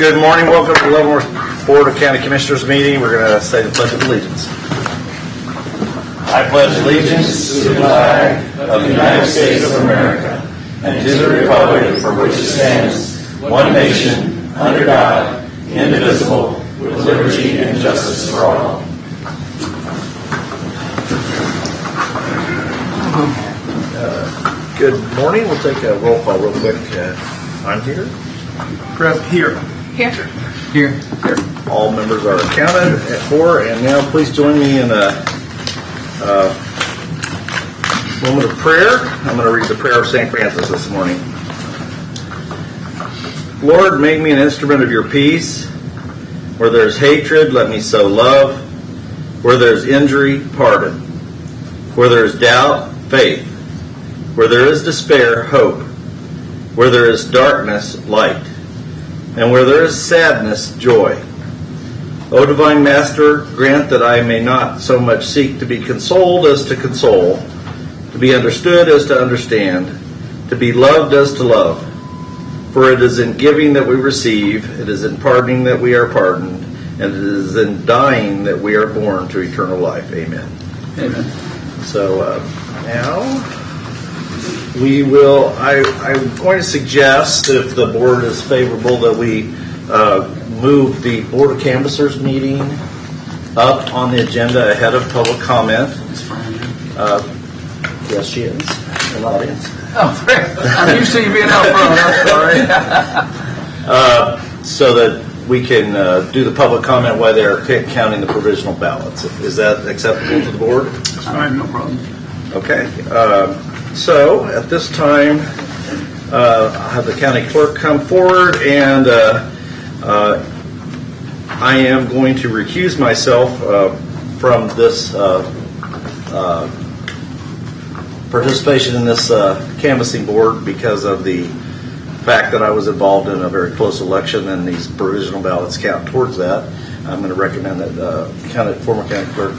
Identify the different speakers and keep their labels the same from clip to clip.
Speaker 1: Good morning. Welcome to the Leavenworth Board of County Commissioners meeting. We're going to say the Pledge of Allegiance. I pledge allegiance to the flag of the United States of America and to the republic for which it stands, one nation, under God, indivisible, with liberty and justice for all. Good morning. We'll take a roll call real quick. I'm here.
Speaker 2: Here.
Speaker 1: All members are counted at 4, and now please join me in a moment of prayer. I'm going to read the prayer of St. Francis this morning. Lord, make me an instrument of your peace. Where there's hatred, let me sow love. Where there's injury, pardon. Where there's doubt, faith. Where there is despair, hope. Where there is darkness, light. And where there is sadness, joy. O Divine Master, grant that I may not so much seek to be consoled as to console, to be understood as to understand, to be loved as to love. For it is in giving that we receive, it is in pardoning that we are pardoned, and it is in dying that we are born to eternal life. Amen.
Speaker 2: Amen.
Speaker 1: So now we will, I'm going to suggest, if the board is favorable, that we move the Board of Canvassers meeting up on the agenda ahead of public comment. Yes, she is in the audience.
Speaker 2: Oh, I'm used to you being out front. I'm sorry.
Speaker 1: So that we can do the public comment while they're counting the provisional ballots. Is that acceptable to the board?
Speaker 2: That's fine, no problem.
Speaker 1: Okay. So at this time, I'll have the county clerk come forward, and I am going to recuse myself from this participation in this canvassing board because of the fact that I was involved in a very close election, and these provisional ballots count towards that. I'm going to recommend that former county clerk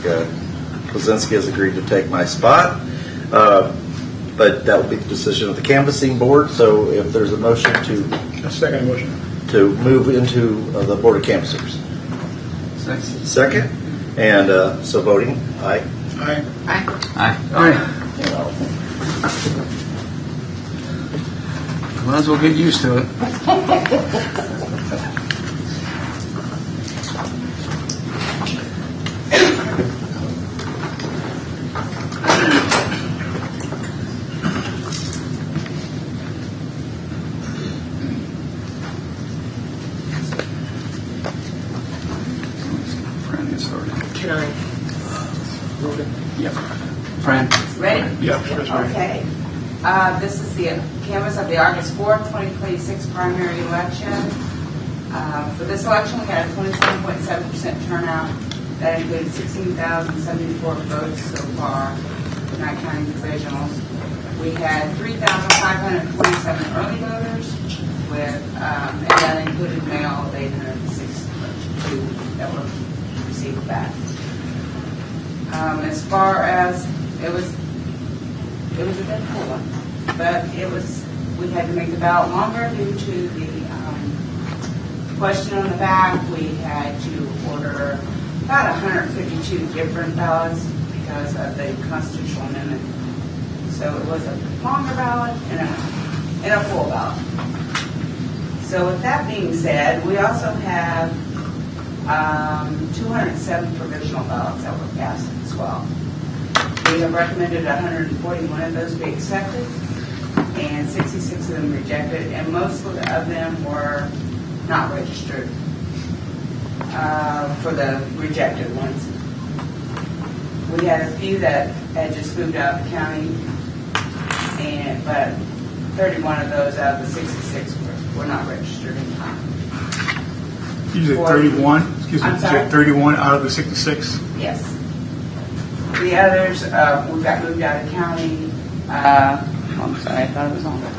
Speaker 1: Kwasinski has agreed to take my spot. But that will be the decision of the canvassing board. So if there's a motion
Speaker 2: Second motion.
Speaker 1: to move into the Board of Canvassers. Second. And so voting, aye.
Speaker 2: Aye. Might as well get used to it.
Speaker 3: Can I move it?
Speaker 2: Yep. Fran?
Speaker 3: Ready?
Speaker 2: Yep.
Speaker 3: Okay. This is the canvass of the August 4th, 2026 primary election. For this election, we had a 27.7% turnout. That included 16,074 votes so far, not counting provisionals. We had 3,527 early voters, and that included mail of 862 that were received back. As far as it was a difficult one, but we had to make the ballot longer due to the question on the back. We had to order about 152 different ballots because of the constitutional amendment. So it was a longer ballot and a full ballot. So with that being said, we also have 207 provisional ballots that were passed as well. We have recommended 141 of those be accepted and 66 of them rejected, and most of them were not registered for the rejected ones. We had a few that had just moved out of the county, but 31 of those out of the 66 were not registered in time.
Speaker 2: You said 31? Excuse me.
Speaker 3: I'm sorry?
Speaker 2: 31 out of the 66?
Speaker 3: Yes. The others, we got moved out of county. I'm sorry, I thought it was on there.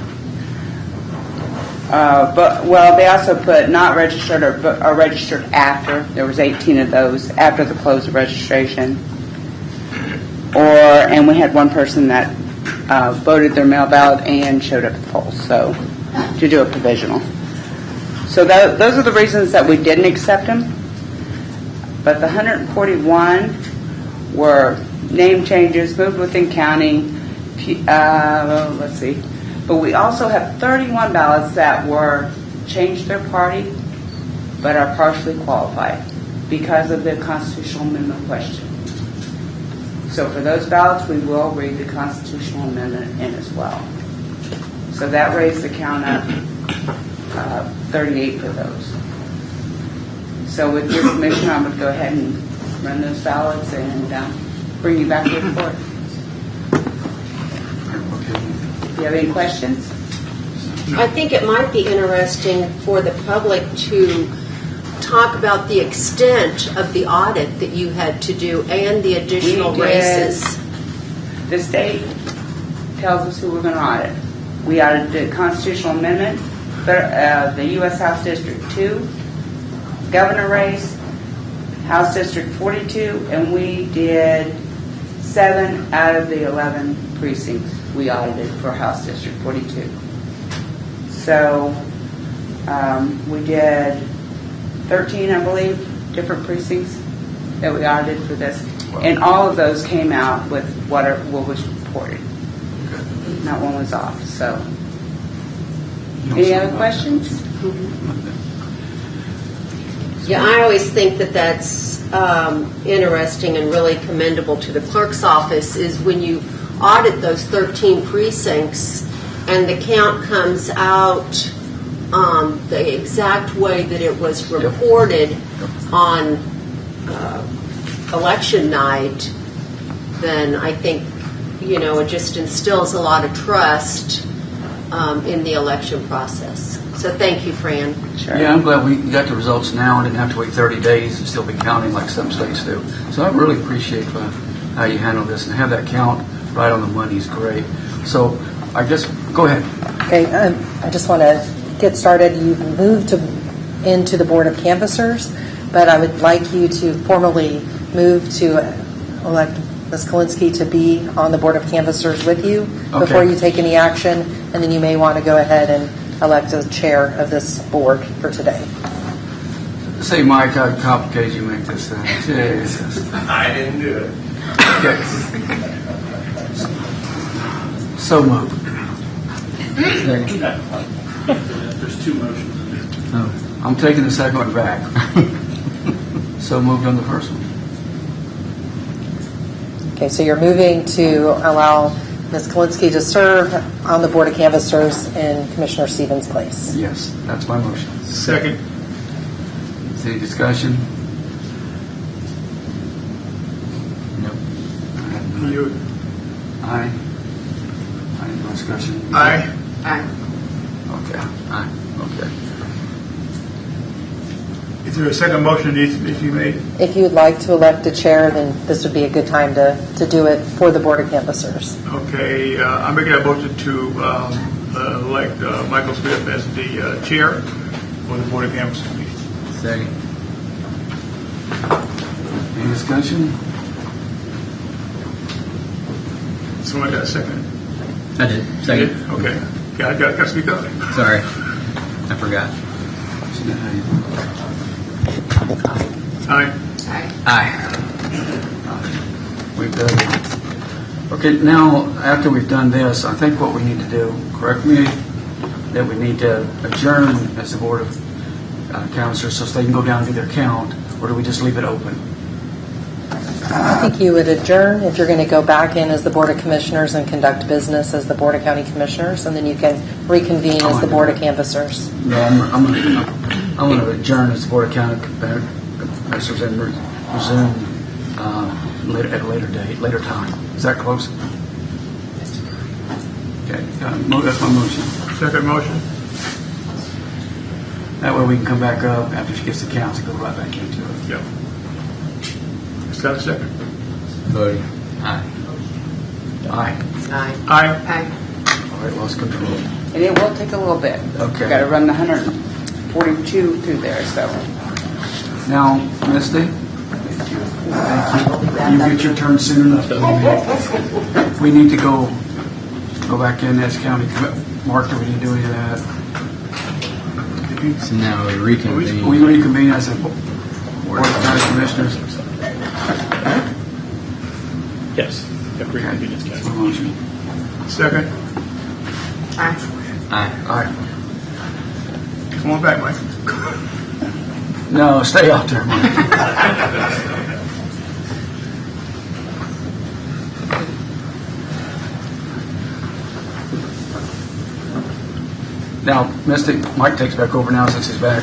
Speaker 3: They also put not registered or registered after. There was 18 of those after the close of registration. And we had one person that voted their mail ballot and showed up at the polls, so to do a provisional. So those are the reasons that we didn't accept them. But the 141 were name changes, moved within county. Let's see. But we also have 31 ballots that were changed their party, but are partially qualified because of the constitutional amendment question. So for those ballots, we will read the constitutional amendment in as well. So that raised the count up 38 for those. So with your permission, I'm going to go ahead and run those ballots and bring you back a report. Do you have any questions?
Speaker 4: I think it might be interesting for the public to talk about the extent of the audit that you had to do and the additional races.
Speaker 3: The state tells us who we're going to audit. We audited the constitutional amendment, the U.S. House District 2, governor race, House District 42, and we did 7 out of the 11 precincts we audited for House District 42. So we did 13, I believe, different precincts that we audited for this. Wow. And all of those came out with what was reported. Okay. Not one was off. So, any other questions?
Speaker 4: Yeah, I always think that that's interesting and really commendable to the clerk's office is when you audit those 13 precincts and the count comes out the exact way that it was reported on election night, then I think, it just instills a lot of trust in the election process. So thank you, Fran.
Speaker 3: Sure.
Speaker 2: Yeah, I'm glad we got the results now and didn't have to wait 30 days and still be counting like some states do. So I really appreciate how you handle this, and have that count right on the money is great. So I guess, go ahead.
Speaker 5: Okay, I just want to get started. You've moved into the Board of Canvassers, but I would like you to formally move to elect Ms. Kalinsky to be on the Board of Canvassers with you before you take any action, and then you may want to go ahead and elect a chair of this board for today.
Speaker 2: Say, Mike, how complicated you make this thing. Jesus.
Speaker 6: I didn't do it.
Speaker 2: Okay. So moved.
Speaker 6: There's 2 motions in there.
Speaker 2: Oh, I'm taking the second one back. So moved on the first one.
Speaker 5: Okay, so you're moving to allow Ms. Kalinsky to serve on the Board of Canvassers in Commissioner Stevens' place.
Speaker 2: Yes, that's my motion.
Speaker 6: Second.
Speaker 2: Is there any discussion? Nope.
Speaker 6: You.
Speaker 2: Aye. No discussion?
Speaker 6: Aye.
Speaker 4: Aye.
Speaker 2: Okay. Aye. Okay.
Speaker 6: Is there a second motion that needs to be made?
Speaker 5: If you'd like to elect a chair, then this would be a good time to do it for the Board of Canvassers.
Speaker 6: Okay, I'm making a motion to elect Michael Smith as the chair for the Board of Canvassers.
Speaker 2: Second. Any discussion?
Speaker 6: Someone got a second?
Speaker 7: I did. Second.
Speaker 6: Okay. I got to speak up.
Speaker 7: Sorry. I forgot.
Speaker 6: Aye.
Speaker 7: Aye.
Speaker 2: We've done it. Okay, now, after we've done this, I think what we need to do, correct me, that we need to adjourn as the Board of Canvassers so they can go down and do their count, or do we just leave it open?
Speaker 5: I think you would adjourn if you're going to go back in as the Board of Commissioners and conduct business as the Board of County Commissioners, and then you can reconvene as the Board of Canvassers.
Speaker 2: No, I'm going to adjourn as the Board of County Commissioners and resume at a later date, later time. Is that close? Okay, that's my motion.
Speaker 6: Second motion.
Speaker 2: That way we can come back up after she gets the counts and go right back into it.
Speaker 6: Yep. Is that a second?
Speaker 7: Voting.
Speaker 2: Aye. Aye.
Speaker 4: Aye.
Speaker 6: Aye.
Speaker 4: Aye.
Speaker 2: All right, lost control.
Speaker 3: And it will take a little bit.
Speaker 2: Okay.
Speaker 3: Got to run the 142 through there, so.
Speaker 2: Now, Misty. Thank you. You get your turn soon enough. We need to go back in as county. Mark, do we need to do any of that?
Speaker 7: So now we reconvene.
Speaker 2: We reconvene as a Board of County Commissioners.
Speaker 8: Yes. Yep, reconvene as county.
Speaker 2: Motion.
Speaker 6: Second.
Speaker 7: Aye.
Speaker 2: Aye.
Speaker 6: Come on back, Mike.
Speaker 2: No, stay out there, Mike. Now, Mike takes back over now since he's back.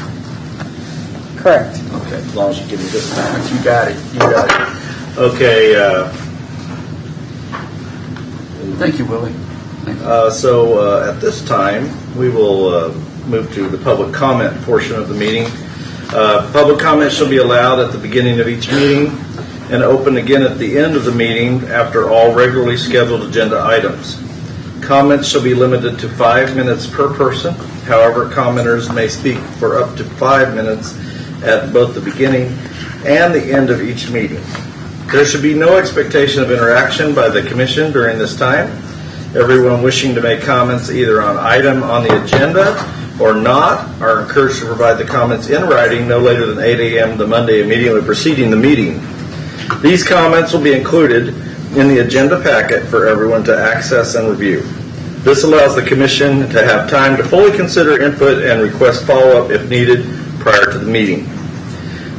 Speaker 5: Correct.
Speaker 2: Okay.
Speaker 1: As long as you give me this back.
Speaker 2: You got it. You got it.
Speaker 1: Okay,
Speaker 2: Thank you, Willie.
Speaker 1: so at this time, we will move to the public comment portion of the meeting. Public comment shall be allowed at the beginning of each meeting and open again at the end of the meeting after all regularly scheduled agenda items. Comments shall be limited to 5 minutes per person. However, commenters may speak for up to 5 minutes at both the beginning and the end of each meeting. There should be no expectation of interaction by the Commission during this time. Everyone wishing to make comments either on item on the agenda or not are encouraged to provide the comments in writing no later than 8 a.m. the Monday immediately preceding the meeting. These comments will be included in the agenda packet for everyone to access and review. This allows the Commission to have time to fully consider input and request follow-up if needed prior to the meeting.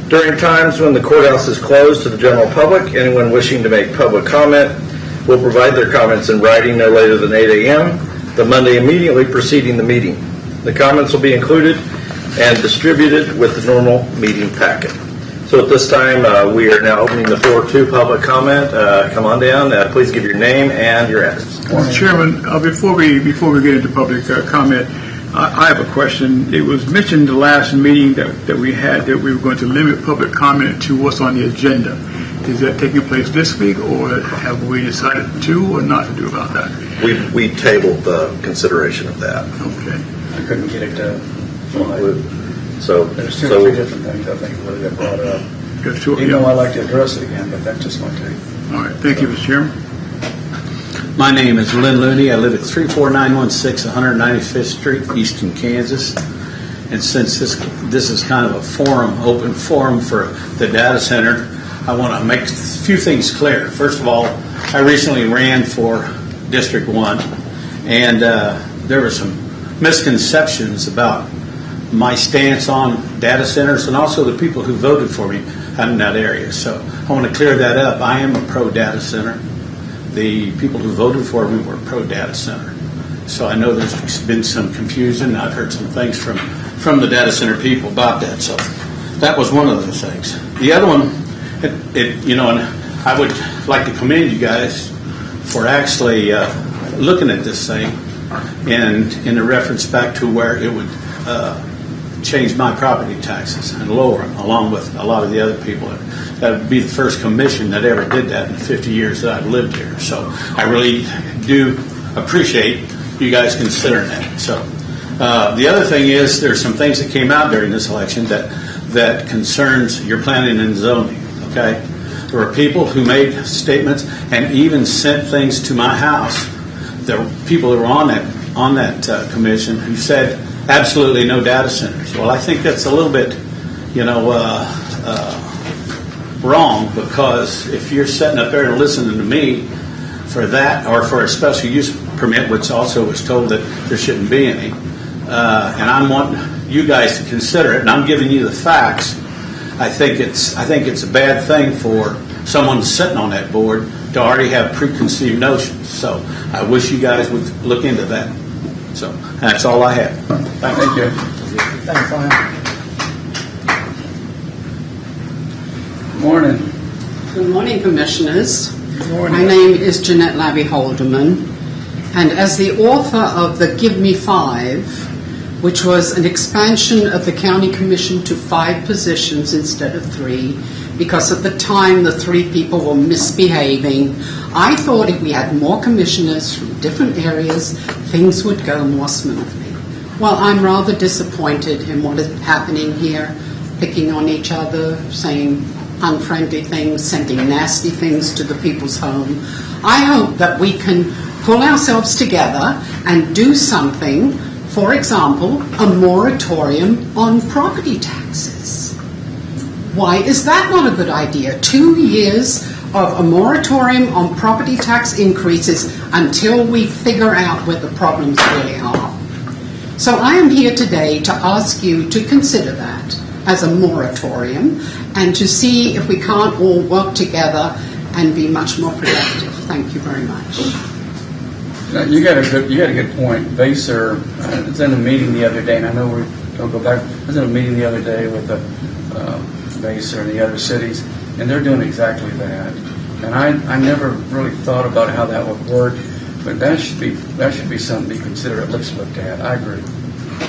Speaker 1: During times when the courthouse is closed to the general public, anyone wishing to make public comment will provide their comments in writing no later than 8 a.m. the Monday immediately preceding the meeting. The comments will be included and distributed with the normal meeting packet. So at this time, we are now opening the floor to public comment. Come on down. Please give your name and your address.
Speaker 6: Mr. Chairman, before we get into public comment, I have a question. It was mentioned the last meeting that we had that we were going to limit public comment to what's on the agenda. Is that taking place this week, or have we decided to or not to do about that?
Speaker 1: We tabled the consideration of that.
Speaker 6: Okay.
Speaker 2: I couldn't get it to fly.
Speaker 1: So,
Speaker 2: There's two or three different things I think really got brought up.
Speaker 6: Just two,
Speaker 2: Even though I'd like to address it again, but that's just my take.
Speaker 6: all right. Thank you, Mr. Chairman.
Speaker 9: My name is Lynn Looney. I live at 34916 195th Street, Easton, Kansas. And since this is kind of a open forum for the data center, I want to make a few things clear. First of all, I recently ran for District 1, and there were some misconceptions about my stance on data centers and also the people who voted for me out in that area. So I want to clear that up. I am a pro-data center. The people who voted for me were pro-data center. So I know there's been some confusion. I've heard some things from the data center people about that. So that was one of those things. The other one, and I would like to commend you guys for actually looking at this thing and in a reference back to where it would change my property taxes and lower them, along with a lot of the other people. That would be the first commission that ever did that in the 50 years that I've lived here. So I really do appreciate you guys considering that. So the other thing is there's some things that came out during this election that concerns your planning and zoning. Okay, there were people who made statements and even sent things to my house. There were people that were on that commission who said absolutely no data centers. Well, I think that's a little bit, wrong, because if you're sitting up there and listening to me for that, or for a special use permit, which also was told that there shouldn't be any, and I want you guys to consider it, and I'm giving you the facts. I think it's a bad thing for someone sitting on that board to already have preconceived notions. So I wish you guys would look into that. So that's all I have.
Speaker 2: Thank you. Thanks, Brian. Good morning.
Speaker 10: Good morning, Commissioners.
Speaker 2: Good morning.
Speaker 10: My name is Jeanette Labby Haldeman, and as the author of the Give Me 5, which was an expansion of the County Commission to 5 positions instead of 3, because at the time the 3 people were misbehaving, I thought if we had more commissioners from different areas, things would go more smoothly. Well, I'm rather disappointed in what is happening here, picking on each other, saying unfriendly things, sending nasty things to the people's home. I hope that we can pull ourselves together and do something For example, a moratorium on property taxes. Why is that not a good idea? 2 years of a moratorium on property tax increases until we figure out where the problems really are. So I am here today to ask you to consider that as a moratorium and to see if we can't all work together and be much more productive. Thank you very much.
Speaker 2: You got a good point. Vaser was in a meeting the other day, and I know we'll go back. I was in a meeting the other day with Vaser and the other cities, and they're doing exactly that. And I never really thought about how that would work, but that should be something to be considered, at least looked at. I agree.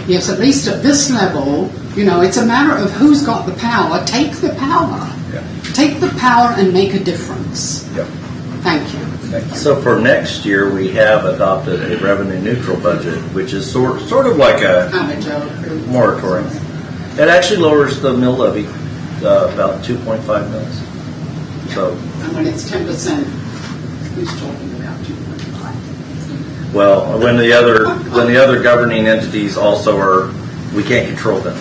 Speaker 10: Yes, at least at this level, it's a matter of who's got the power. Take the power.
Speaker 2: Yeah.
Speaker 10: Take the power and make a difference.
Speaker 2: Yep.
Speaker 10: Thank you.
Speaker 2: Thank you.
Speaker 1: So for next year, we have adopted a revenue neutral budget, which is sort of like a moratorium. It actually lowers the mill levy about 2.5 mils. So,
Speaker 10: And when it's 10%, who's talking about 2.5?
Speaker 1: well, when the other governing entities also are, we can't control them.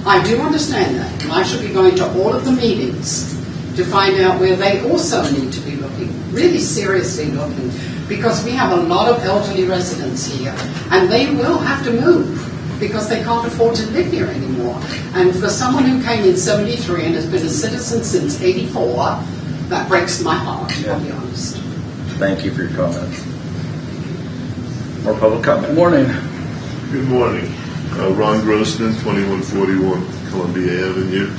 Speaker 10: I do understand that. And I should be going to all of the meetings to find out where they also need to be looking, really seriously looking, because we have a lot of elderly residents here, and they will have to move because they can't afford to live here anymore. And for someone who came in 73 and has been a citizen since 84, that breaks my heart, I'll be honest.
Speaker 1: Thank you for your comments. More public comment.
Speaker 2: Good morning.
Speaker 11: Good morning. Ron Grossman, 2141 Columbia Avenue.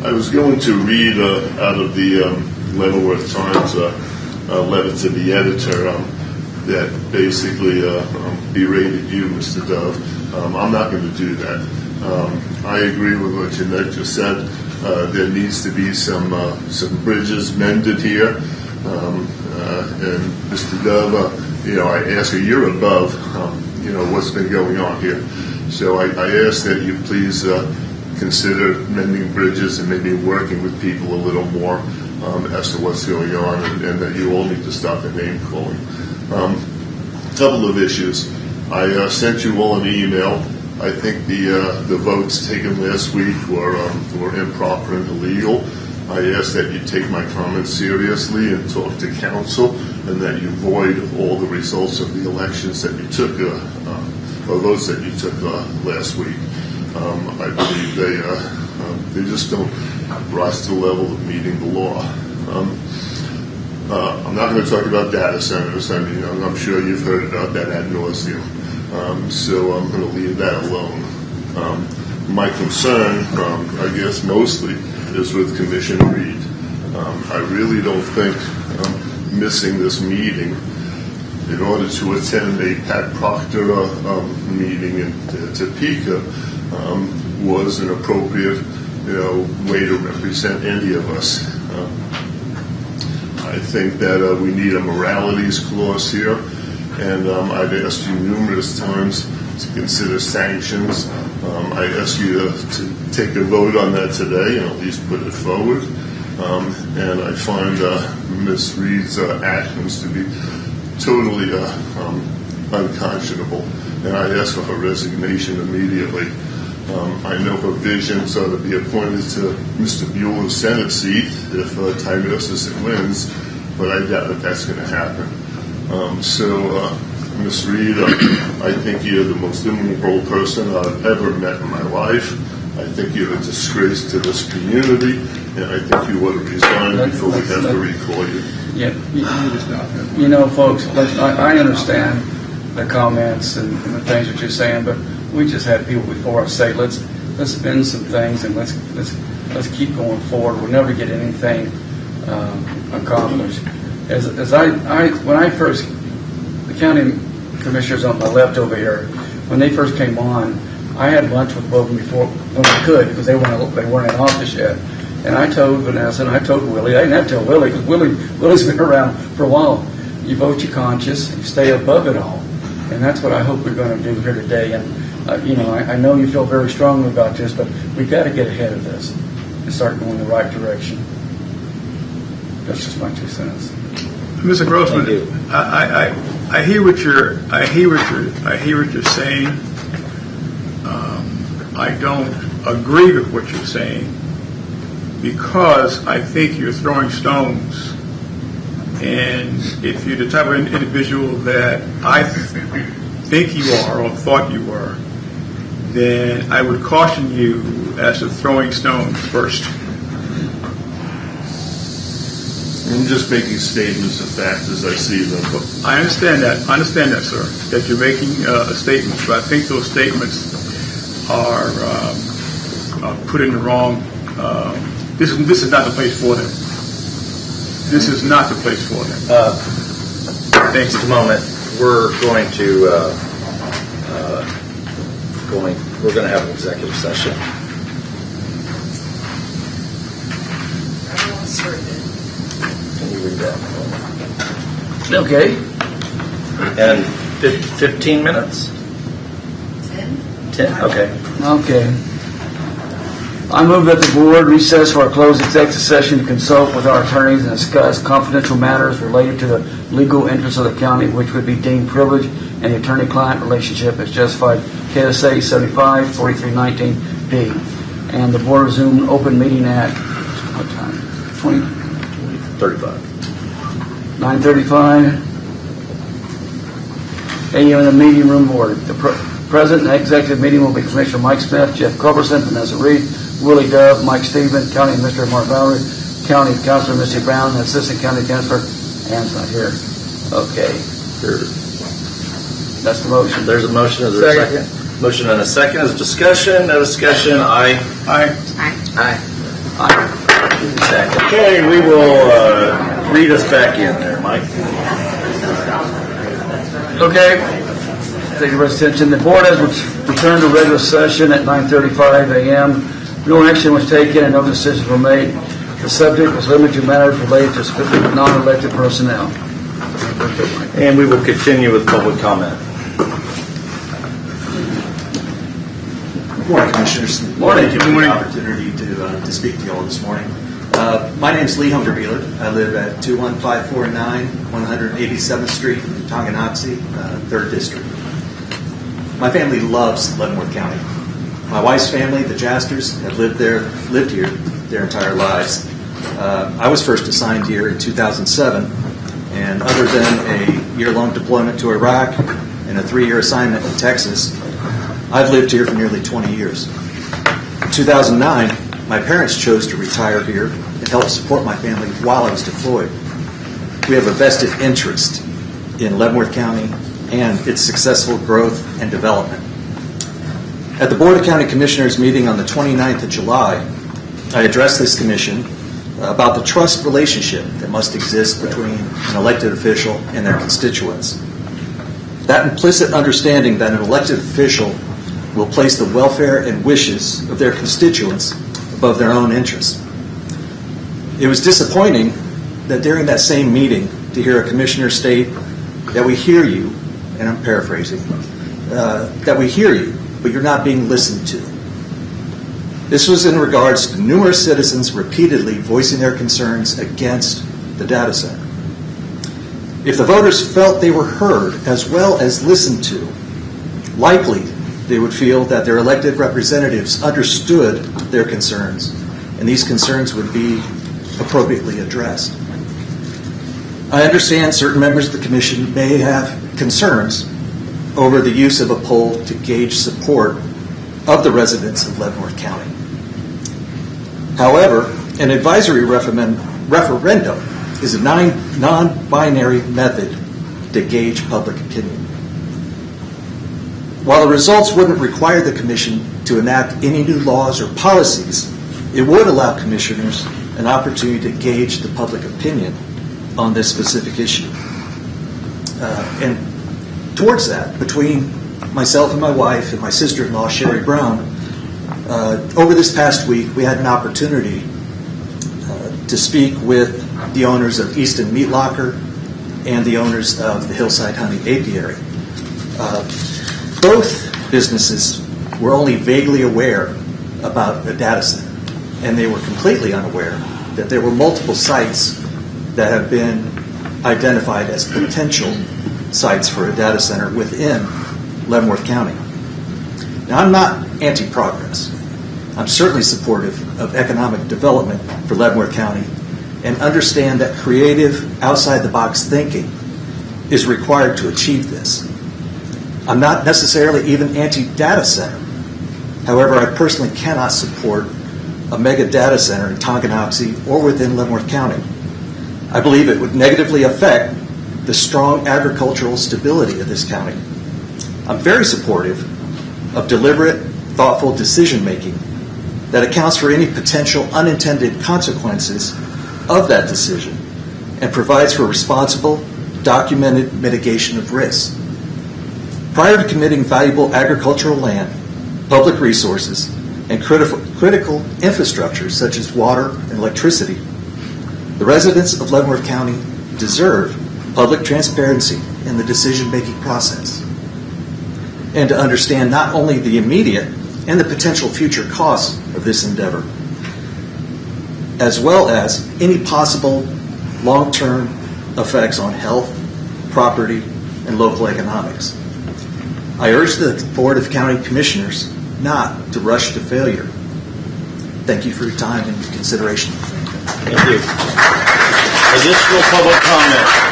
Speaker 11: I was going to read out of the Leavenworth Times letter to the editor that basically berated you, Mr. Dove. I'm not going to do that. I agree with what Jeanette just said. There needs to be some bridges mended here. And Mr. Dove, I ask you, you're above, what's been going on here. So I ask that you please consider mending bridges and maybe working with people a little more as to what's going on, and that you all need to stop the name calling. Couple of issues. I sent you all an email. I think the votes taken last week were improper and illegal. I ask that you take my comments seriously and talk to council, and that you void all the results of the elections that you took, or votes that you took last week. I believe they just don't rise to the level of meeting the law. I'm not going to talk about data centers. I mean, I'm sure you've heard about that ad nauseum. So I'm going to leave that alone. My concern, I guess mostly, is with Commissioner Reed. I really don't think missing this meeting in order to attend a Pat Proctor meeting in Topeka was an appropriate, way to represent any of us. I think that we need a moralities clause here, and I've asked you numerous times to consider sanctions. I ask you to take a vote on that today and at least put it forward. And I find Ms. Reed's actions to be totally unconscionable, and I ask for her resignation immediately. I know her visions are to be appointed to Mr. Bueller's Senate seat if Tyrosus wins, but I doubt that that's going to happen. Ms. Reed, I think you're the most immoral person I've ever met in my life. I think you're a disgrace to this community, and I think you ought to resign before we have to recall you.
Speaker 2: Yeah, folks, I understand the comments and the things that you're saying, but we just had people before us say, let's bend some things and let's keep going forward. We'll never get anything accomplished. When I first, the county commissioners on my left over here, when they first came on, I had lunch with both of them before when I could, because they weren't in office yet. And I told Vanessa and I told Willie, I didn't have to tell Willie, because Willie's been around for a while. You vote your conscience, you stay above it all. And that's what I hope we're going to do here today. And I know you feel very strongly about this, but we've got to get ahead of this and start going the right direction. That's just my 2 cents.
Speaker 6: Mr. Grossman, I hear what you're saying. I don't agree with what you're saying because I think you're throwing stones. And if you're the type of individual that I think you are or thought you were, then I would caution you as to throwing stones first.
Speaker 11: I'm just making statements of fact as I see them.
Speaker 6: I understand that, sir, that you're making a statement, but I think those statements are put in the wrong. This is not the place for them. This is not the place for them.
Speaker 1: Thanks. Just a moment. We're going to have an executive session. Can you read that?
Speaker 2: Okay.
Speaker 1: And 15 minutes? 10? Okay.
Speaker 2: Okay. I move that the board recess for a closed executive session to consult with our attorneys and discuss confidential matters related to the legal interests of the county, which would be deemed privileged, and the attorney-client relationship as justified KSA 75-4319B. And the board resumed open meeting at what time? 9:35 a.m. in the meeting room board. The present and executive meeting will be Commissioner Mike Smith, Jeff Culberson, Vanessa Reed, Willie Dove, Mike Stephen, County Administrator Mark Valerie, County Councilor Missy Brown, and Assistant County Councilor. Ann's not here. Okay. That's the motion.
Speaker 1: There's a motion. Is there a second? Motion and a second. Is discussion? No discussion. Aye. Second. Okay, we will read us back in there, Mike.
Speaker 2: Okay. Thank you for your attention. The board has returned to regular session at 9:35 a.m. No action was taken and no decisions were made. The subject was limited to matters related to specific non-elected personnel.
Speaker 1: And we will continue with public comment.
Speaker 12: Good morning, Commissioners.
Speaker 2: Morning.
Speaker 12: Thank you for the opportunity to speak to you all this morning. My name is Lee Hungerbeeler. I live at 21549 187th Street, Tonganoxie, 3rd District. My family loves Leavenworth County. My wife's family, the Jasters, have lived here their entire lives. I was first assigned here in 2007, and other than a year-long deployment to Iraq and a 3-year assignment in Texas, I've lived here for nearly 20 years. In 2009, my parents chose to retire here and help support my family while I was deployed. We have a vested interest in Leavenworth County and its successful growth and development. At the Board of County Commissioners meeting on the 29th of July, I addressed this commission about the trust relationship that must exist between an elected official and their constituents. That implicit understanding that an elected official will place the welfare and wishes of their constituents above their own interests. It was disappointing that during that same meeting to hear a commissioner state that we hear you, and I'm paraphrasing, that we hear you, but you're not being listened to. This was in regards to numerous citizens repeatedly voicing their concerns against the data center. If the voters felt they were heard as well as listened to, likely they would feel that their elected representatives understood their concerns, and these concerns would be appropriately addressed. I understand certain members of the Commission may have concerns over the use of a poll to gauge support of the residents of Leavenworth County. However, an advisory referendum is a non-binary method to gauge public opinion. While the results wouldn't require the Commission to enact any new laws or policies, it would allow commissioners an opportunity to gauge the public opinion on this specific issue. And towards that, between myself and my wife and my sister-in-law, Sherry Brown, over this past week, we had an opportunity to speak with the owners of Easton Meat Locker and the owners of the Hillside Honey Apiary. Both businesses were only vaguely aware about the data center, and they were completely unaware that there were multiple sites that have been identified as potential sites for a data center within Leavenworth County. Now, I'm not anti-progress. I'm certainly supportive of economic development for Leavenworth County and understand that creative, outside-the-box thinking is required to achieve this. I'm not necessarily even anti-data center. However, I personally cannot support a mega data center in Tonganoxie or within Leavenworth County. I believe it would negatively affect the strong agricultural stability of this county. I'm very supportive of deliberate, thoughtful decision-making that accounts for any potential unintended consequences of that decision and provides for responsible, documented mitigation of risks. Prior to committing valuable agricultural land, public resources, and critical infrastructure such as water and electricity, the residents of Leavenworth County deserve public transparency in the decision-making process and to understand not only the immediate and the potential future costs of this endeavor, as well as any possible long-term effects on health, property, and local economics. I urge the Board of County Commissioners not to rush to failure. Thank you for your time and consideration.
Speaker 1: Thank you. Additional public comment.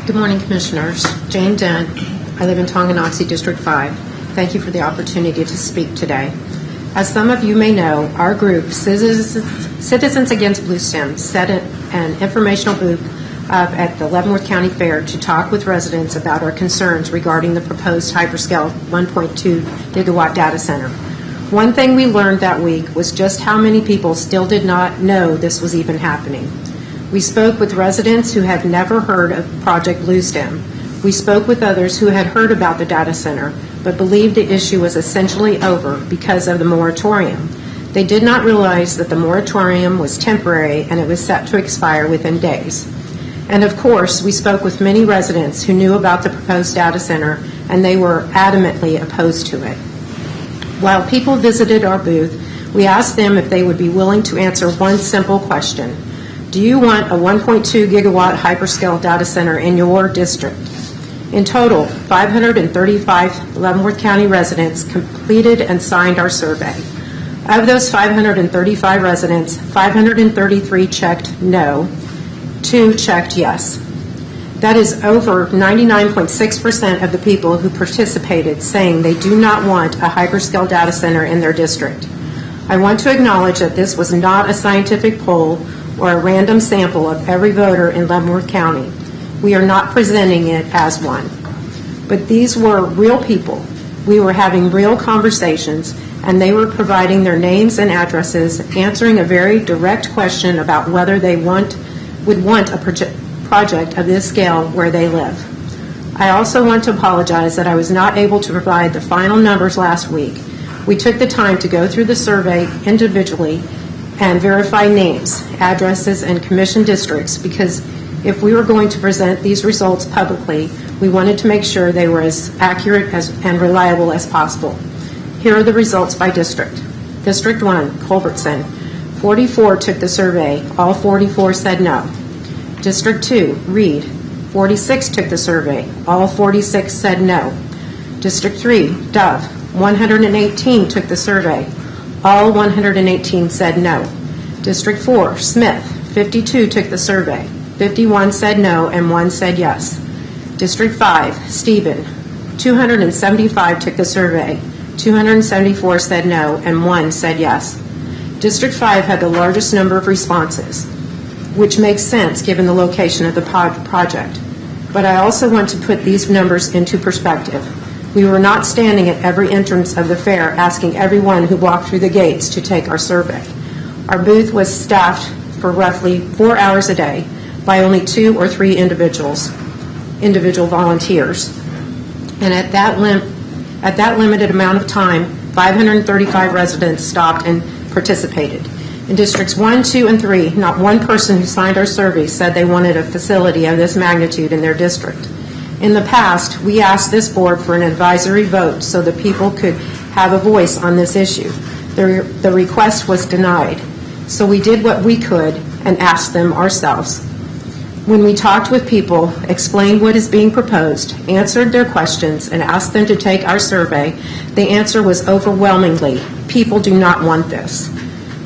Speaker 13: Good morning, Commissioners. Jane Dent. I live in Tonganoxie, District 5. Thank you for the opportunity to speak today. As some of you may know, our group, Citizens Against Bluestem, set an informational booth up at the Leavenworth County Fair to talk with residents about our concerns regarding the proposed hyperscale 1.2 gigawatt data center. One thing we learned that week was just how many people still did not know this was even happening. We spoke with residents who had never heard of Project Bluestem. We spoke with others who had heard about the data center, but believed the issue was essentially over because of the moratorium. They did not realize that the moratorium was temporary and it was set to expire within days. And of course, we spoke with many residents who knew about the proposed data center, and they were adamantly opposed to it. While people visited our booth, we asked them if they would be willing to answer one simple question. Do you want a 1.2 gigawatt hyperscale data center in your district? In total, 535 Leavenworth County residents completed and signed our survey. Of those 535 residents, 533 checked no, 2 checked yes. That is over 99.6% of the people who participated saying they do not want a hyperscale data center in their district. I want to acknowledge that this was not a scientific poll or a random sample of every voter in Leavenworth County. We are not presenting it as one. But these were real people. We were having real conversations, and they were providing their names and addresses, answering a very direct question about whether they would want a project of this scale where they live. I also want to apologize that I was not able to provide the final numbers last week. We took the time to go through the survey individually and verify names, addresses, and commission districts, because if we were going to present these results publicly, we wanted to make sure they were as accurate and reliable as possible. Here are the results by district. District 1, Culbertson, 44 took the survey. All 44 said no. District 2, Reed, 46 took the survey. All 46 said no. District 3, Dove, 118 took the survey. All 118 said no. District 4, Smith, 52 took the survey. 51 said no and 1 said yes. District 5, Stephen, 275 took the survey. 274 said no and 1 said yes. District 5 had the largest number of responses, which makes sense given the location of the project. But I also want to put these numbers into perspective. We were not standing at every entrance of the fair asking everyone who walked through the gates to take our survey. Our booth was staffed for roughly 4 hours a day by only 2 or 3 individual volunteers. And at that limited amount of time, 535 residents stopped and participated. In Districts 1, 2, and 3, not one person who signed our survey said they wanted a facility of this magnitude in their district. In the past, we asked this board for an advisory vote so that people could have a voice on this issue. The request was denied. So we did what we could and asked them ourselves. When we talked with people, explained what is being proposed, answered their questions, and asked them to take our survey, the answer was overwhelmingly, people do not want this.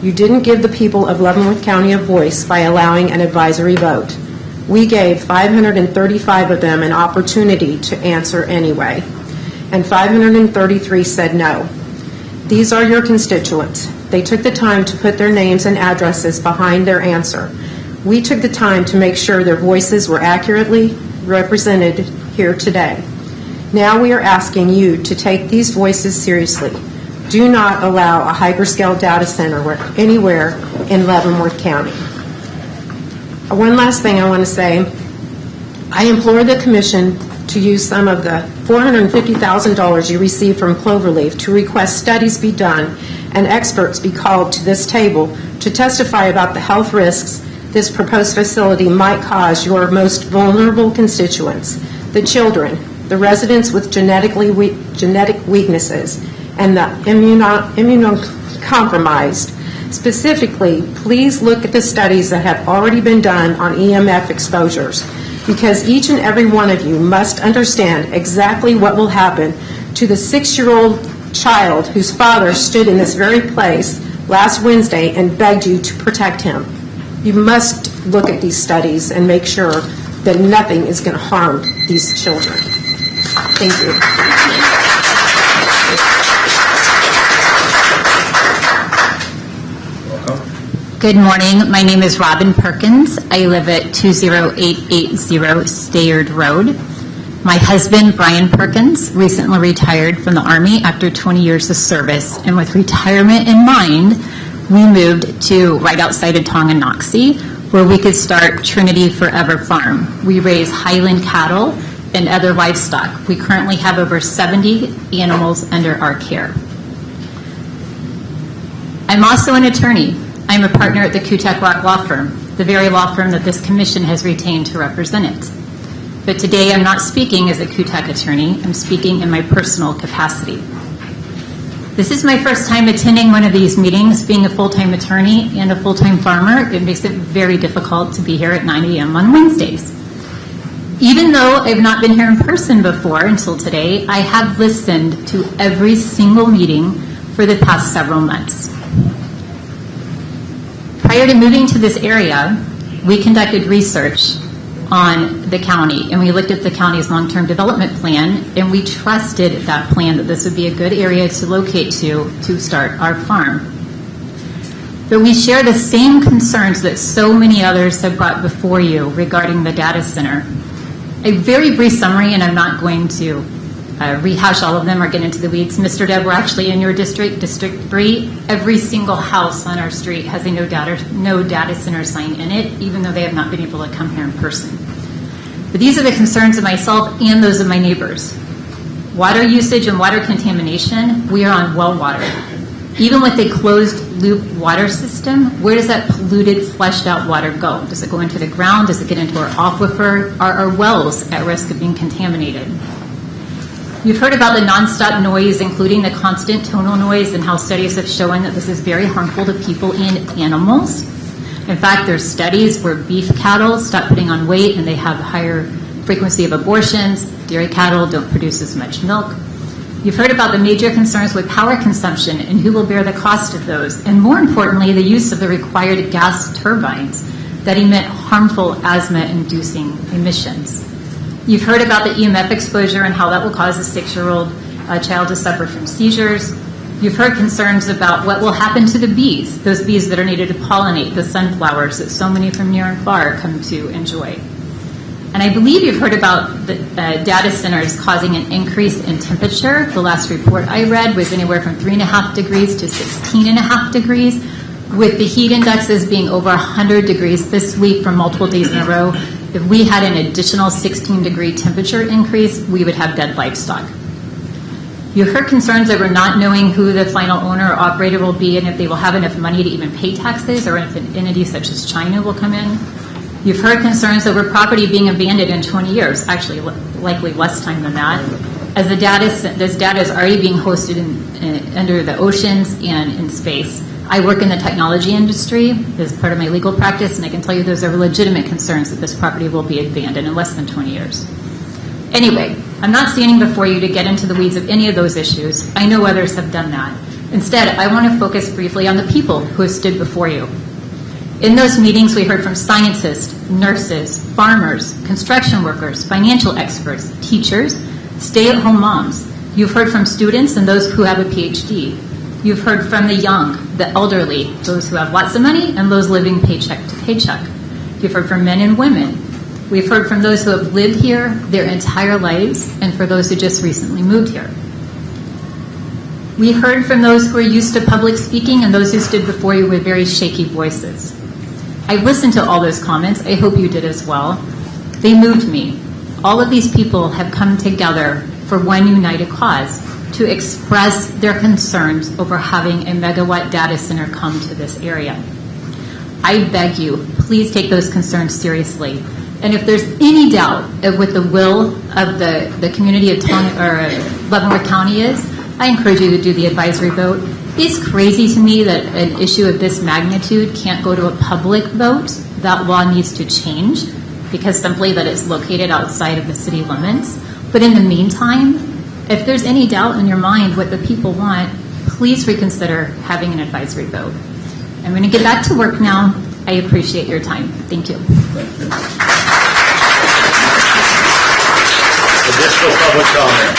Speaker 13: You didn't give the people of Leavenworth County a voice by allowing an advisory vote. We gave 535 of them an opportunity to answer anyway, and 533 said no. These are your constituents. They took the time to put their names and addresses behind their answer. We took the time to make sure their voices were accurately represented here today. Now we are asking you to take these voices seriously. Do not allow a hyperscale data center anywhere in Leavenworth County. One last thing I want to say. I implore the Commission to use some of the $450,000 you received from Cloverleaf to request studies be done and experts be called to this table to testify about the health risks this proposed facility might cause your most vulnerable constituents, the children, the residents with genetic weaknesses, and the immunocompromised. Specifically, please look at the studies that have already been done on EMF exposures, because each and every one of you must understand exactly what will happen to the 6-year-old child whose father stood in this very place last Wednesday and begged you to protect him. You must look at these studies and make sure that nothing is going to harm these children. Thank you.
Speaker 14: Good morning. My name is Robin Perkins. I live at 20880 Stayard Road. My husband, Brian Perkins, recently retired from the Army after 20 years of service, and with retirement in mind, we moved to right outside of Tonganoxie, where we could start Trinity Forever Farm. We raise Highland cattle and other livestock. We currently have over 70 animals under our care. I'm also an attorney. I'm a partner at the Kutek Rock Law Firm, the very law firm that this commission has retained to represent it. But today I'm not speaking as a Kutek attorney. I'm speaking in my personal capacity. This is my first time attending one of these meetings. Being a full-time attorney and a full-time farmer, it makes it very difficult to be here at 9 a.m. on Wednesdays. Even though I've not been here in person before until today, I have listened to every single meeting for the past several months. Prior to moving to this area, we conducted research on the county, and we looked at the county's long-term development plan, and we trusted that plan that this would be a good area to locate to start our farm. But we share the same concerns that so many others have brought before you regarding the data center. A very brief summary, and I'm not going to rehash all of them or get into the weeds. Mr. Deb, we're actually in your district, District 3. Every single house on our street has a no data center sign in it, even though they have not been able to come here in person. But these are the concerns of myself and those of my neighbors. Water usage and water contamination, we are on well water. Even with a closed loop water system, where does that polluted, flushed out water go? Does it go into the ground? Does it get into our aquifer? Are our wells at risk of being contaminated? You've heard about the nonstop noise, including the constant tonal noise, and how studies have shown that this is very harmful to people and animals. In fact, there's studies where beef cattle stop putting on weight and they have a higher frequency of abortions. Dairy cattle don't produce as much milk. You've heard about the major concerns with power consumption and who will bear the cost of those, and more importantly, the use of the required gas turbines that emit harmful asthma-inducing emissions. You've heard about the EMF exposure and how that will cause a 6-year-old child to suffer from seizures. You've heard concerns about what will happen to the bees, those bees that are needed to pollinate the sunflowers that so many from near and far come to enjoy. And I believe you've heard about the data centers causing an increase in temperature. The last report I read was anywhere from 3.5 degrees to 16.5 degrees, with the heat indexes being over 100 degrees this week for multiple days in a row. If we had an additional 16-degree temperature increase, we would have dead livestock. You heard concerns over not knowing who the final owner or operator will be and if they will have enough money to even pay taxes, or if an entity such as China will come in. You've heard concerns over property being abandoned in 20 years, actually likely less time than that, as this data is already being hosted under the oceans and in space. I work in the technology industry as part of my legal practice, and I can tell you those are legitimate concerns that this property will be abandoned in less than 20 years. Anyway, I'm not standing before you to get into the weeds of any of those issues. I know others have done that. Instead, I want to focus briefly on the people who have stood before you. In those meetings, we heard from scientists, nurses, farmers, construction workers, financial experts, teachers, stay-at-home moms. You've heard from students and those who have a PhD. You've heard from the young, the elderly, those who have lots of money, and those living paycheck to paycheck. You've heard from men and women. We've heard from those who have lived here their entire lives, and for those who just recently moved here. We heard from those who are used to public speaking and those who stood before you with very shaky voices. I listened to all those comments. I hope you did as well. They moved me. All of these people have come together for one united cause, to express their concerns over having a megawatt data center come to this area. I beg you, please take those concerns seriously. And if there's any doubt of what the will of the community of Leavenworth County is, I encourage you to do the advisory vote. It's crazy to me that an issue of this magnitude can't go to a public vote. That law needs to change because simply that it's located outside of the city limits. But in the meantime, if there's any doubt in your mind what the people want, please reconsider having an advisory vote. I'm going to get back to work now. I appreciate your time. Thank you.
Speaker 1: Additional public comment.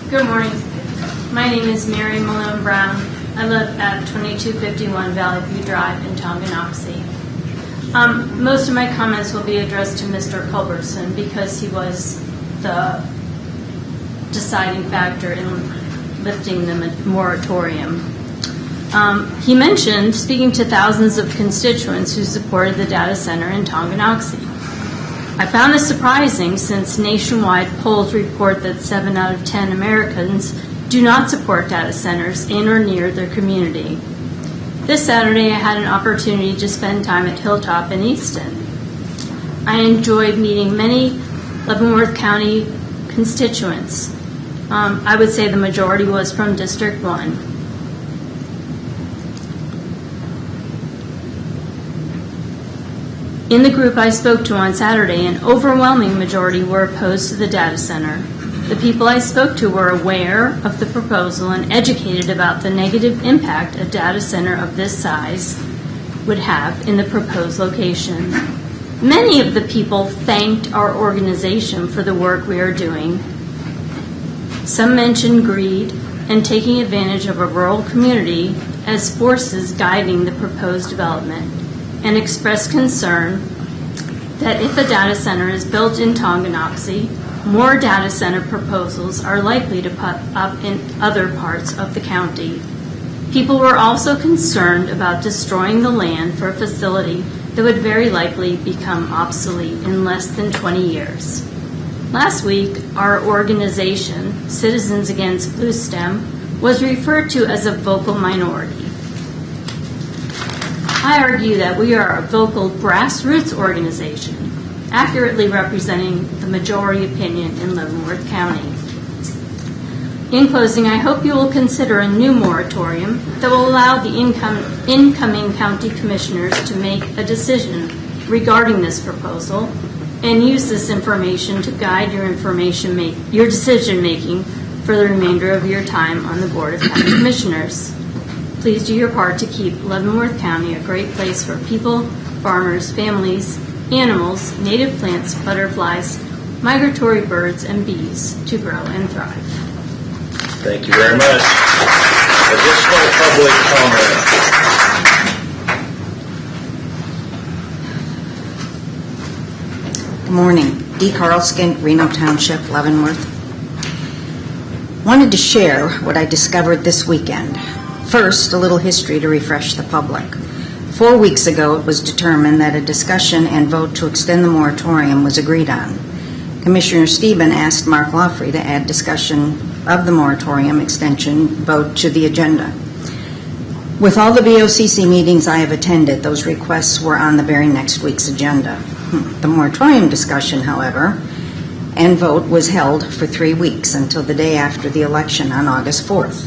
Speaker 15: Good morning. My name is Mary Malone Brown. I live at 2251 Valley View Drive in Tonganoxie. Most of my comments will be addressed to Mr. Culbertson because he was the deciding factor in lifting the moratorium. He mentioned speaking to thousands of constituents who supported the data center in Tonganoxie. I found this surprising since nationwide polls report that 7 out of 10 Americans do not support data centers in or near their community. This Saturday, I had an opportunity to spend time at Hilltop in Easton. I enjoyed meeting many Leavenworth County constituents. I would say the majority was from District 1. In the group I spoke to on Saturday, an overwhelming majority were opposed to the data center. The people I spoke to were aware of the proposal and educated about the negative impact a data center of this size would have in the proposed location. Many of the people thanked our organization for the work we are doing. Some mentioned greed and taking advantage of a rural community as forces guiding the proposed development, and expressed concern that if a data center is built in Tonganoxie, more data center proposals are likely to pop up in other parts of the county. People were also concerned about destroying the land for a facility that would very likely become obsolete in less than 20 years. Last week, our organization, Citizens Against Blue STEM, was referred to as a vocal minority. I argue that we are a vocal grassroots organization, accurately representing the majority opinion in Leavenworth County. In closing, I hope you will consider a new moratorium that will allow the incoming county commissioners to make a decision regarding this proposal and use this information to guide your decision making for the remainder of your time on the Board of County Commissioners. Please do your part to keep Leavenworth County a great place for people, farmers, families, animals, native plants, butterflies, migratory birds, and bees to grow and thrive.
Speaker 1: Thank you very much. Additional public comment.
Speaker 16: Good morning. Dee Carlskin, Reno Township, Leavenworth. Wanted to share what I discovered this weekend. First, a little history to refresh the public. 4 weeks ago, it was determined that a discussion and vote to extend the moratorium was agreed on. Commissioner Steben asked Mark Lawfrey to add discussion of the moratorium extension vote to the agenda. With all the BOCC meetings I have attended, those requests were on the very next week's agenda. The moratorium discussion, however, and vote was held for 3 weeks until the day after the election on August 4th.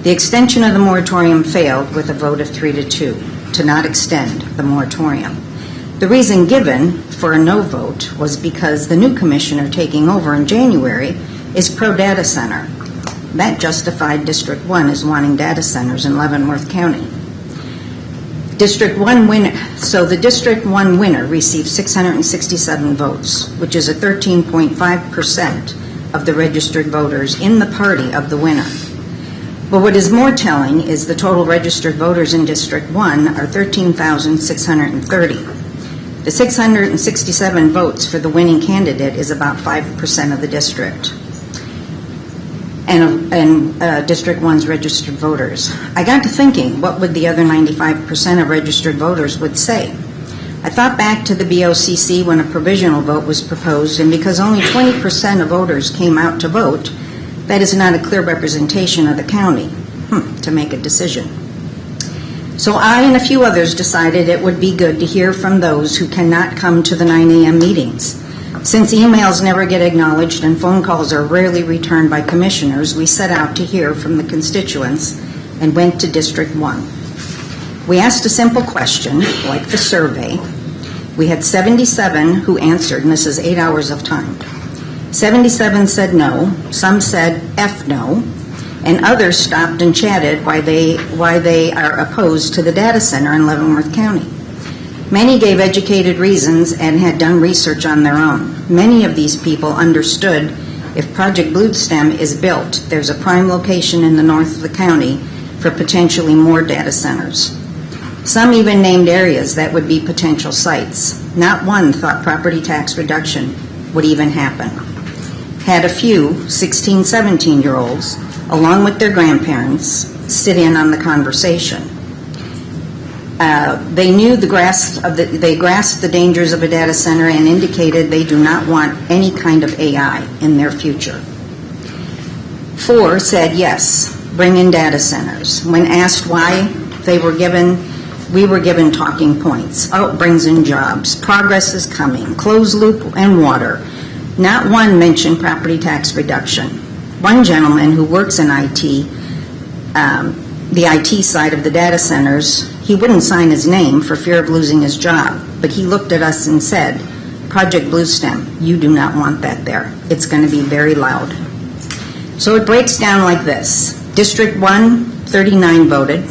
Speaker 16: The extension of the moratorium failed with a vote of 3-2 to not extend the moratorium. The reason given for a no vote was because the new commissioner taking over in January is pro-data center. That justified District 1 as wanting data centers in Leavenworth County. District 1 winner, so the District 1 winner received 667 votes, which is a 13.5% of the registered voters in the party of the winner. But what is more telling is the total registered voters in District 1 are 13,630. The 667 votes for the winning candidate is about 5% of the district and District 1's registered voters. I got to thinking, what would the other 95% of registered voters would say? I thought back to the BOCC when a provisional vote was proposed, and because only 20% of voters came out to vote, that is not a clear representation of the county to make a decision. So I and a few others decided it would be good to hear from those who cannot come to the 9 a.m. meetings. Since emails never get acknowledged and phone calls are rarely returned by commissioners, we set out to hear from the constituents and went to District 1. We asked a simple question, like the survey. We had 77 who answered, and this is 8 hours of time. 77 said no, some said F no, and others stopped and chatted why they are opposed to the data center in Leavenworth County. Many gave educated reasons and had done research on their own. Many of these people understood if Project Bluestem is built, there's a prime location in the north of the county for potentially more data centers. Some even named areas that would be potential sites. Not one thought property tax reduction would even happen. Had a few 16, 17-year-olds, along with their grandparents, sit in on the conversation. They grasped the dangers of a data center and indicated they do not want any kind of AI in their future. 4 said yes, bring in data centers. When asked why, we were given talking points. Oh, it brings in jobs. Progress is coming. Closed loop and water. Not one mentioned property tax reduction. One gentleman who works in IT, the IT side of the data centers, he wouldn't sign his name for fear of losing his job, but he looked at us and said, Project Bluestem, you do not want that there. It's going to be very loud. So it breaks down like this. District 1, 39 voted.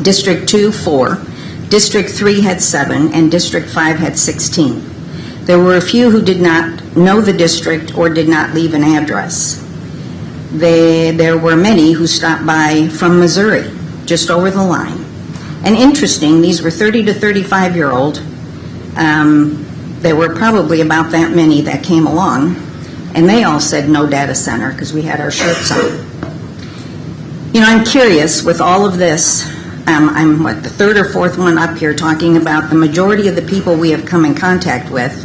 Speaker 16: District 2, 4. District 3 had 7, and District 5 had 16. There were a few who did not know the district or did not leave an address. There were many who stopped by from Missouri, just over the line. And interesting, these were 30 to 35-year-old. There were probably about that many that came along, and they all said no data center because we had our shirts on. You know, I'm curious with all of this. I'm the third or fourth one up here talking about the majority of the people we have come in contact with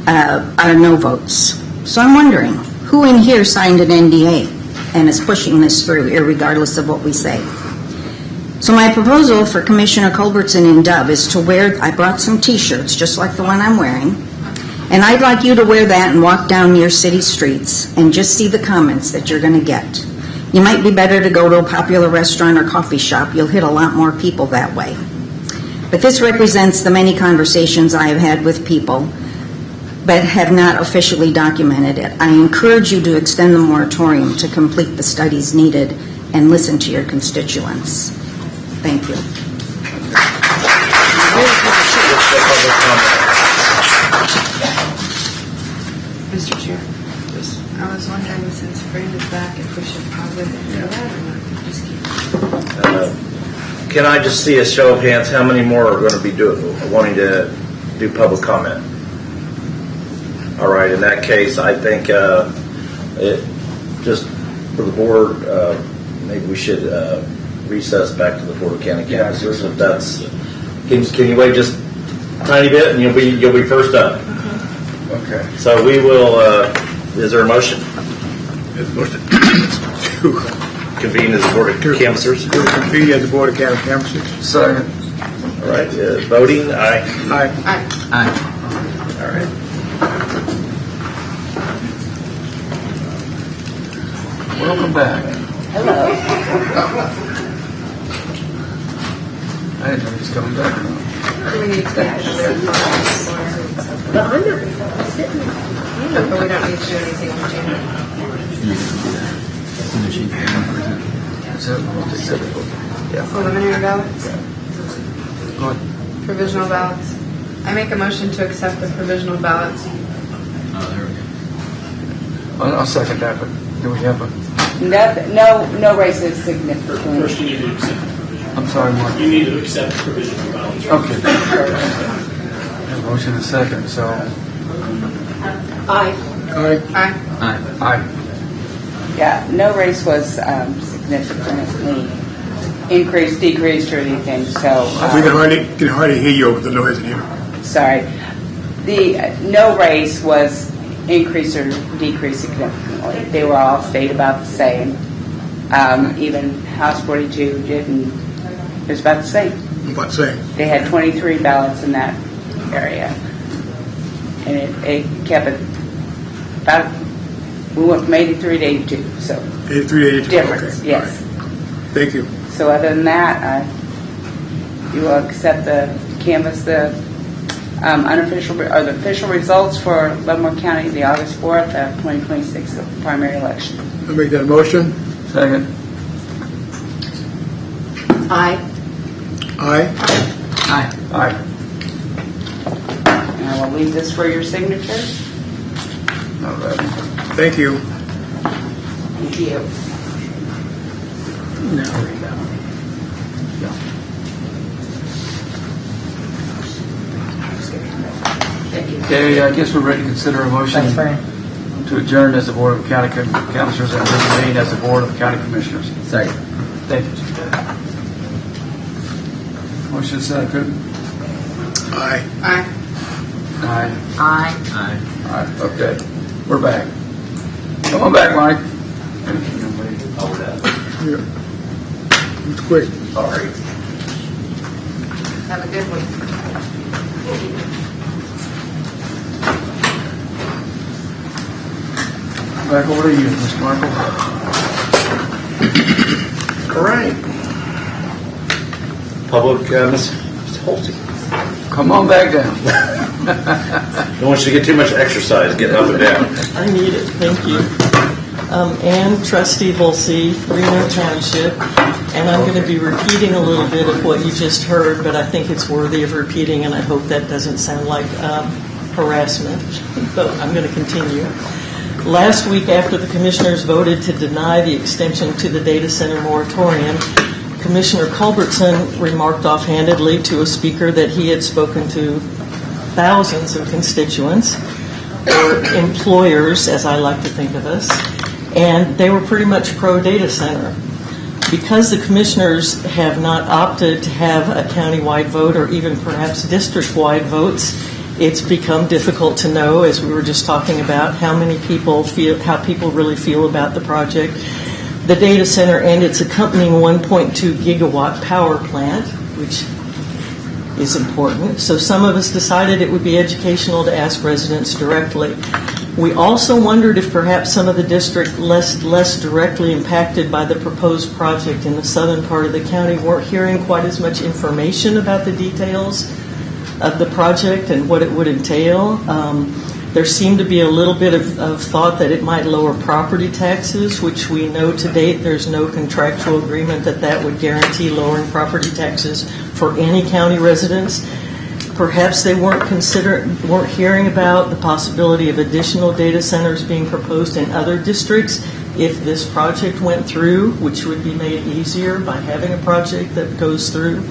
Speaker 16: are no votes. So I'm wondering, who in here signed an NDA and is pushing this through, irregardless of what we say? So my proposal for Commissioner Culbertson and Dove is to wear, I brought some T-shirts, just like the one I'm wearing, and I'd like you to wear that and walk down your city streets and just see the comments that you're going to get. You might be better to go to a popular restaurant or coffee shop. You'll hit a lot more people that way. But this represents the many conversations I have had with people but have not officially documented it. I encourage you to extend the moratorium to complete the studies needed and listen to your constituents. Thank you.
Speaker 17: Mr. Chair, I was wondering, since Fred is back, if we should probably do that or not? Just keep.
Speaker 1: Can I just see a show of hands? How many more are going to be wanting to do public comment? All right. In that case, I think just for the board, maybe we should recess back to the Board of County Councilors. If that's, can you wait just a tiny bit, and you'll be first up. Okay. So we will. Is there a motion?
Speaker 6: Motion
Speaker 1: to convene as the Board of Canvassers.
Speaker 6: Convene as the Board of County Canvassers.
Speaker 1: Second. All right. Voting. Aye.
Speaker 6: Aye.
Speaker 16: Aye.
Speaker 1: All right.
Speaker 2: Welcome back.
Speaker 3: Hello.
Speaker 2: I didn't know he was coming back or not.
Speaker 17: Do we need to add another clause?
Speaker 4: But I'm not sitting.
Speaker 17: But we don't need to do anything on January. Preliminary ballots?
Speaker 2: Go ahead.
Speaker 17: Provisional ballots. I make a motion to accept the provisional ballots.
Speaker 7: Oh, there we go.
Speaker 2: I'll second that, but do we have a,
Speaker 3: No races significantly.
Speaker 8: First, you need to accept the provisional.
Speaker 2: I'm sorry, Mark.
Speaker 8: You need to accept the provisional ballots.
Speaker 2: Okay. A motion and second, so.
Speaker 4: Aye.
Speaker 6: Aye.
Speaker 17: Aye.
Speaker 2: Aye.
Speaker 3: Yeah, no race was significantly increased, decreased, or anything, so.
Speaker 6: We can hardly hear you over the noise in here.
Speaker 3: Sorry. The no race was increased or decreased significantly. They were all stayed about the same. Even House 42 didn't, it was about the same.
Speaker 6: About the same.
Speaker 3: They had 23 ballots in that area. And it kept it about, we went from 83 to 82, so.
Speaker 6: 83 to 82.
Speaker 3: Difference,
Speaker 6: Okay.
Speaker 3: yes.
Speaker 6: All right. Thank you.
Speaker 3: So other than that, you will accept the canvass, the unofficial or the official results for Leavenworth County, the August 4th of 2026 primary election.
Speaker 6: I'll make that a motion.
Speaker 2: Second.
Speaker 4: Aye.
Speaker 6: Aye.
Speaker 2: Aye. Aye.
Speaker 3: And I will leave this for your signatures.
Speaker 2: All right.
Speaker 6: Thank you.
Speaker 3: Thank you.
Speaker 2: Now read that one. Yeah. Okay, I guess we're ready to consider a motion to adjourn as the Board of County Councilors and reconvene as the Board of County Commissioners.
Speaker 7: Second.
Speaker 2: Thank you. Motion second.
Speaker 6: Aye.
Speaker 17: Aye.
Speaker 2: Aye.
Speaker 16: Aye.
Speaker 7: Aye.
Speaker 2: Aye. Okay, we're back. Come on back, Mike.
Speaker 6: Yeah. It's quick.
Speaker 2: Sorry.
Speaker 17: Have a good one.
Speaker 2: Back over to you, Mr. Michael.
Speaker 1: All right. Public, Ms. Holsey.
Speaker 2: Come on back down.
Speaker 1: Don't want you to get too much exercise getting up and down.
Speaker 18: I need it, thank you. And Trustee Holsey, Reno Township, and I'm going to be repeating a little bit of what you just heard, but I think it's worthy of repeating, and I hope that doesn't sound like harassment, but I'm going to continue. Last week, after the commissioners voted to deny the extension to the data center moratorium, Commissioner Culbertson remarked offhandedly to a speaker that he had spoken to thousands of constituents, or employers, as I like to think of us, and they were pretty much pro-data center. Because the commissioners have not opted to have a county-wide vote or even perhaps district-wide votes, it's become difficult to know, as we were just talking about, how people really feel about the project, the data center, and its accompanying 1.2 gigawatt power plant, which is important. So some of us decided it would be educational to ask residents directly. We also wondered if perhaps some of the district less directly impacted by the proposed project in the southern part of the county weren't hearing quite as much information about the details of the project and what it would entail. There seemed to be a little bit of thought that it might lower property taxes, which we know to date there's no contractual agreement that would guarantee lowering property taxes for any county residents. Perhaps they weren't hearing about the possibility of additional data centers being proposed in other districts if this project went through, which would be made easier by having a project that goes through.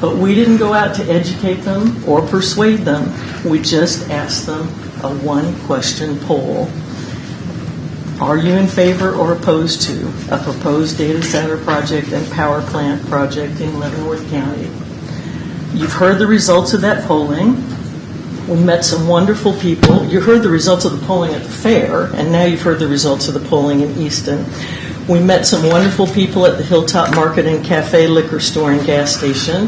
Speaker 18: But we didn't go out to educate them or persuade them. We just asked them a one-question poll. Are you in favor or opposed to a proposed data center project and power plant project in Leavenworth County? You've heard the results of that polling. We met some wonderful people. You heard the results of the polling at the fair, and now you've heard the results of the polling in Easton. We met some wonderful people at the Hilltop Market and Cafe liquor store and gas station,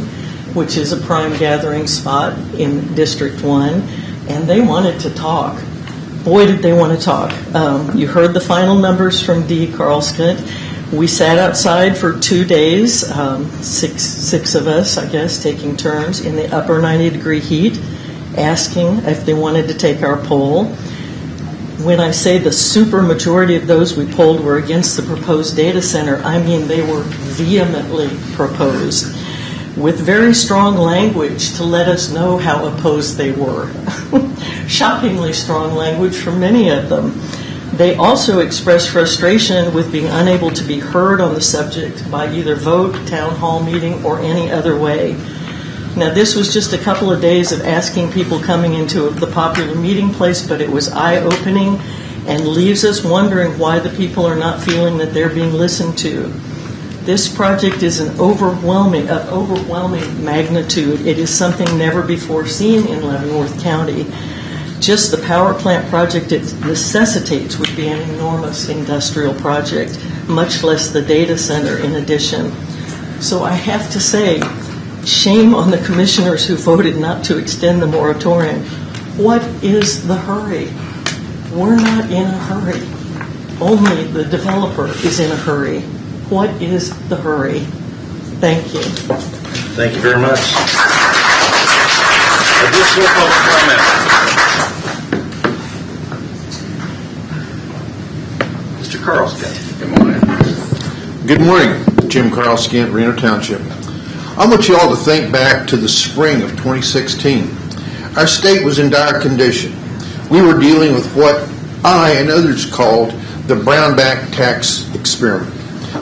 Speaker 18: which is a prime gathering spot in District 1, and they wanted to talk. Boy, did they want to talk. You heard the final numbers from Dee Carlskent. We sat outside for 2 days, six of us, I guess, taking turns in the upper 90-degree heat, asking if they wanted to take our poll. When I say the super majority of those we polled were against the proposed data center, I mean they were vehemently proposed, with very strong language to let us know how opposed they were. Shockingly strong language from many of them. They also expressed frustration with being unable to be heard on the subject by either vote, town hall meeting, or any other way. Now, this was just a couple of days of asking people coming into the popular meeting place, but it was eye-opening and leaves us wondering why the people are not feeling that they're being listened to. This project is of overwhelming magnitude. It is something never before seen in Leavenworth County. Just the power plant project it necessitates would be an enormous industrial project, much less the data center in addition. So I have to say, shame on the commissioners who voted not to extend the moratorium. What is the hurry? We're not in a hurry. Only the developer is in a hurry. What is the hurry? Thank you.
Speaker 1: Thank you very much. Additional public comment. Mr. Carlskin.
Speaker 19: Good morning. Good morning. Jim Carlskin, Reno Township. I want you all to think back to the spring of 2016. Our state was in dire condition. We were dealing with what I and others called the Brownback tax experiment.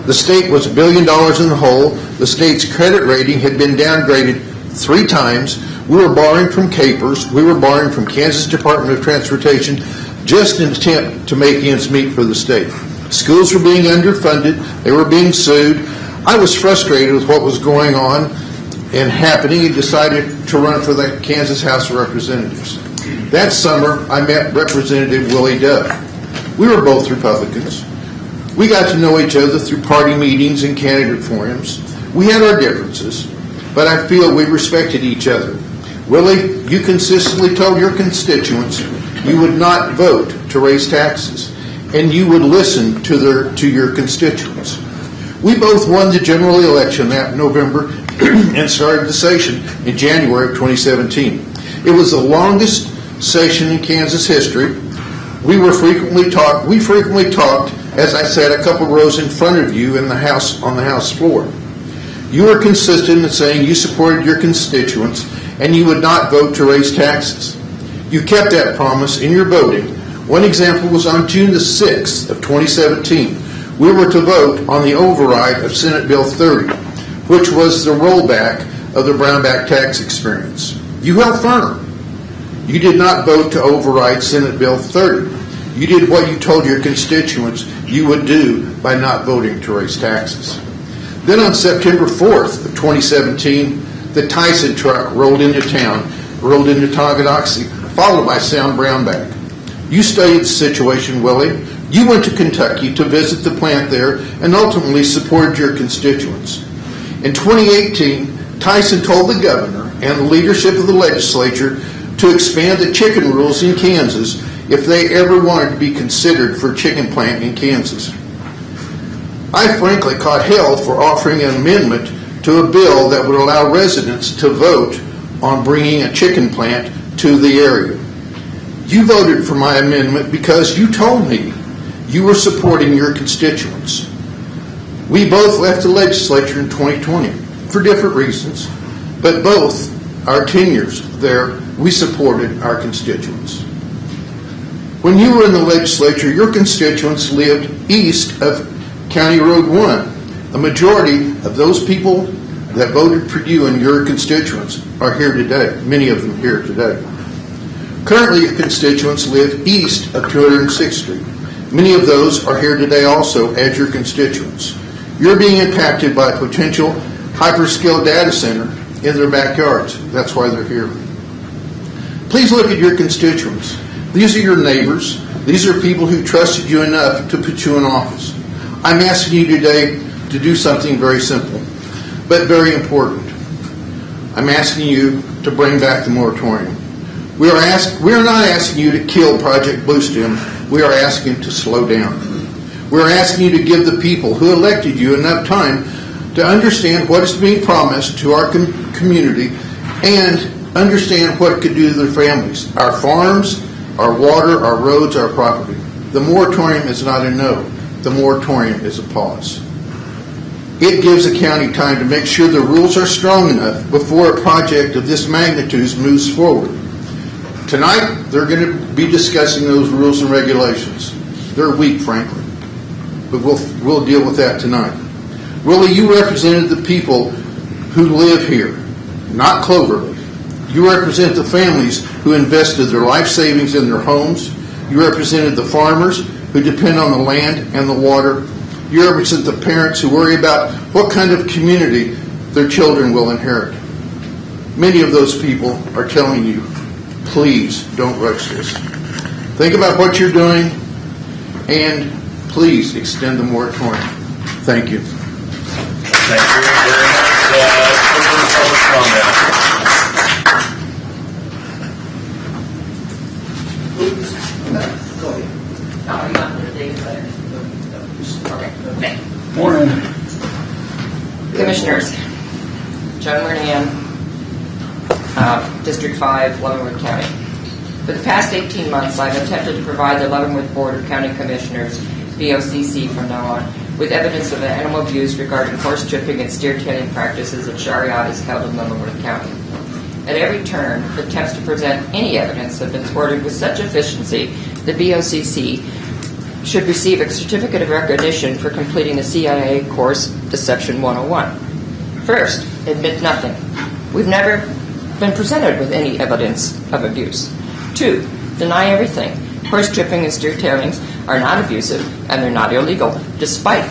Speaker 19: The state was $1 billion in the hole. The state's credit rating had been downgraded 3 times. We were borrowing from Capers. We were borrowing from Kansas Department of Transportation just in an attempt to make ends meet for the state. Schools were being underfunded. They were being sued. I was frustrated with what was going on and happening and decided to run for the Kansas House of Representatives. That summer, I met Representative Willie Dove. We were both Republicans. We got to know each other through party meetings and candidate forums. We had our differences, but I feel we respected each other. Willie, you consistently told your constituents you would not vote to raise taxes, and you would listen to your constituents. We both won the general election that November and started the session in January of 2017. It was the longest session in Kansas history. We frequently talked, as I sat a couple rows in front of you in the House, on the House floor. You were consistent in saying you supported your constituents and you would not vote to raise taxes. You kept that promise in your voting. One example was on June the 6th of 2017. We were to vote on the override of Senate Bill 30, which was the rollback of the Brownback tax experience. You held firm. You did not vote to override Senate Bill 30. You did what you told your constituents you would do by not voting to raise taxes. Then on September 4th of 2017, the Tyson truck rolled into town, rolled into Tonganoxie, followed by Sam Brownback. You studied the situation, Willie. You went to Kentucky to visit the plant there and ultimately supported your constituents. In 2018, Tyson told the governor and the leadership of the legislature to expand the chicken rules in Kansas if they ever wanted to be considered for a chicken plant in Kansas. I frankly caught hell for offering an amendment to a bill that would allow residents to vote on bringing a chicken plant to the area. You voted for my amendment because you told me you were supporting your constituents. We both left the legislature in 2020 for different reasons, but both our tenures there, we supported our constituents. When you were in the legislature, your constituents lived east of County Road 1. A majority of those people that voted for you and your constituents are here today, many of them here today. Currently, your constituents live east of 206th Street. Many of those are here today also as your constituents. You're being impacted by a potential hyperscale data center in their backyards. That's why they're here. Please look at your constituents. These are your neighbors. These are people who trusted you enough to put you in office. I'm asking you today to do something very simple, but very important. I'm asking you to bring back the moratorium. We are not asking you to kill Project Bluestem. We are asking to slow down. We're asking you to give the people who elected you enough time to understand what is being promised to our community and understand what it could do to their families, our farms, our water, our roads, our property. The moratorium is not a no. The moratorium is a pause. It gives the county time to make sure the rules are strong enough before a project of this magnitude moves forward. Tonight, they're going to be discussing those rules and regulations. They're weak, frankly, but we'll deal with that tonight. Willie, you represented the people who live here, not Cloverleaf. You represent the families who invested their life savings in their homes. You represented the farmers who depend on the land and the water. You represent the parents who worry about what kind of community their children will inherit. Many of those people are telling you, please don't rush this. Think about what you're doing and please extend the moratorium. Thank you.
Speaker 1: Thank you very much. Public comment.
Speaker 2: Morning.
Speaker 20: Commissioners, Joan Murnane, District 5, Leavenworth County. For the past 18 months, I've attempted to provide the Leavenworth Board of County Commissioners, BOCC from now on, with evidence of animal abuse regarding horse tripping and steer tailing practices at Shariat held in Leavenworth County. At every turn, attempts to present any evidence have been thwarted with such efficiency the BOCC should receive a certificate of recognition for completing the CIA course, Deception 101. First, admit nothing. We've never been presented with any evidence of abuse. 2, deny everything. Horse tripping and steer tailings are not abusive and they're not illegal, despite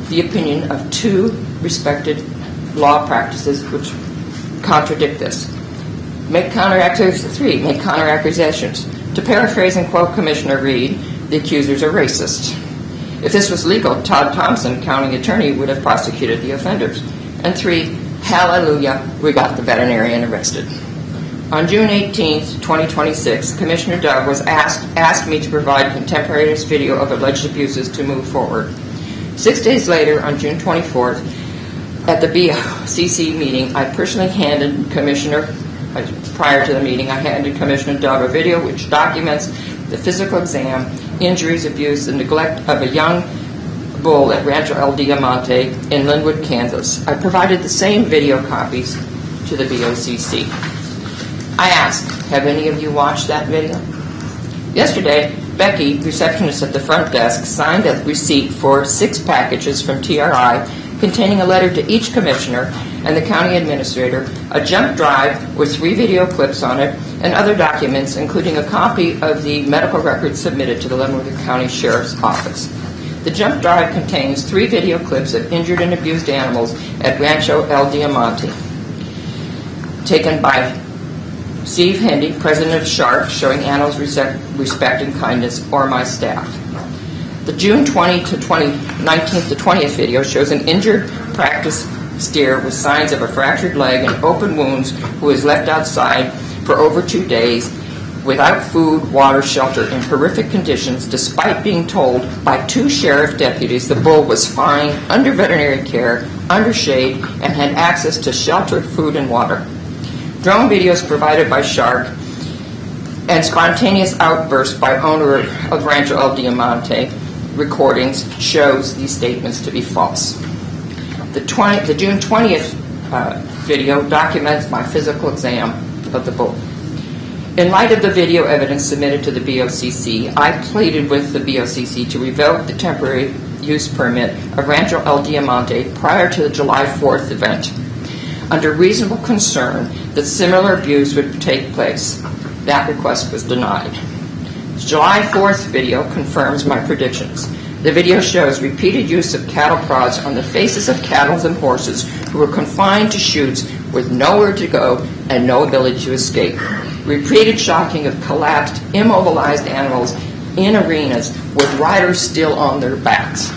Speaker 20: the opinion of 2 respected law practices which contradict this. 3, make counter-accusations. To paraphrase and quote Commissioner Reed, the accusers are racist. If this was legal, Todd Thompson, county attorney, would have prosecuted the offenders. And 3, hallelujah, we got the veterinarian arrested. On June 18, 2026, Commissioner Dove was asked me to provide contemporaneous video of alleged abuses to move forward. 6 days later, on June 24th, at the BOCC meeting, I personally handed prior to the meeting, I handed Commissioner Dove a video which documents the physical exam, injuries, abuse, and neglect of a young bull at Rancho El Diamante in Linwood, Kansas. I provided the same video copies to the BOCC. I asked, have any of you watched that video? Yesterday, Becky, receptionist at the front desk, signed a receipt for 6 packages from TRI containing a letter to each commissioner and the county administrator, a jump drive with 3 video clips on it, and other documents, including a copy of the medical records submitted to the Leavenworth County Sheriff's Office. The jump drive contains 3 video clips of injured and abused animals at Rancho El Diamante, taken by Steve Hendy, president of SHARP, showing animals respect and kindness, or my staff. The June 19th to 20th video shows an injured practice steer with signs of a fractured leg and open wounds who was left outside for over 2 days without food, water, shelter, in horrific conditions, despite being told by 2 sheriff deputies the bull was fine, under veterinary care, under shade, and had access to shelter, food, and water. Drone videos provided by SHARP and spontaneous outbursts by owner of Rancho El Diamante recordings shows these statements to be false. The June 20th video documents my physical exam of the bull. In light of the video evidence submitted to the BOCC, I pleaded with the BOCC to revoke the temporary use permit of Rancho El Diamante prior to the July 4th event, under reasonable concern that similar abuse would take place. That request was denied. The July 4th video confirms my predictions. The video shows repeated use of cattle prods on the faces of cattle and horses who were confined to chutes with nowhere to go and no ability to escape. Repeated shocking of collapsed, immobilized animals in arenas with riders still on their backs.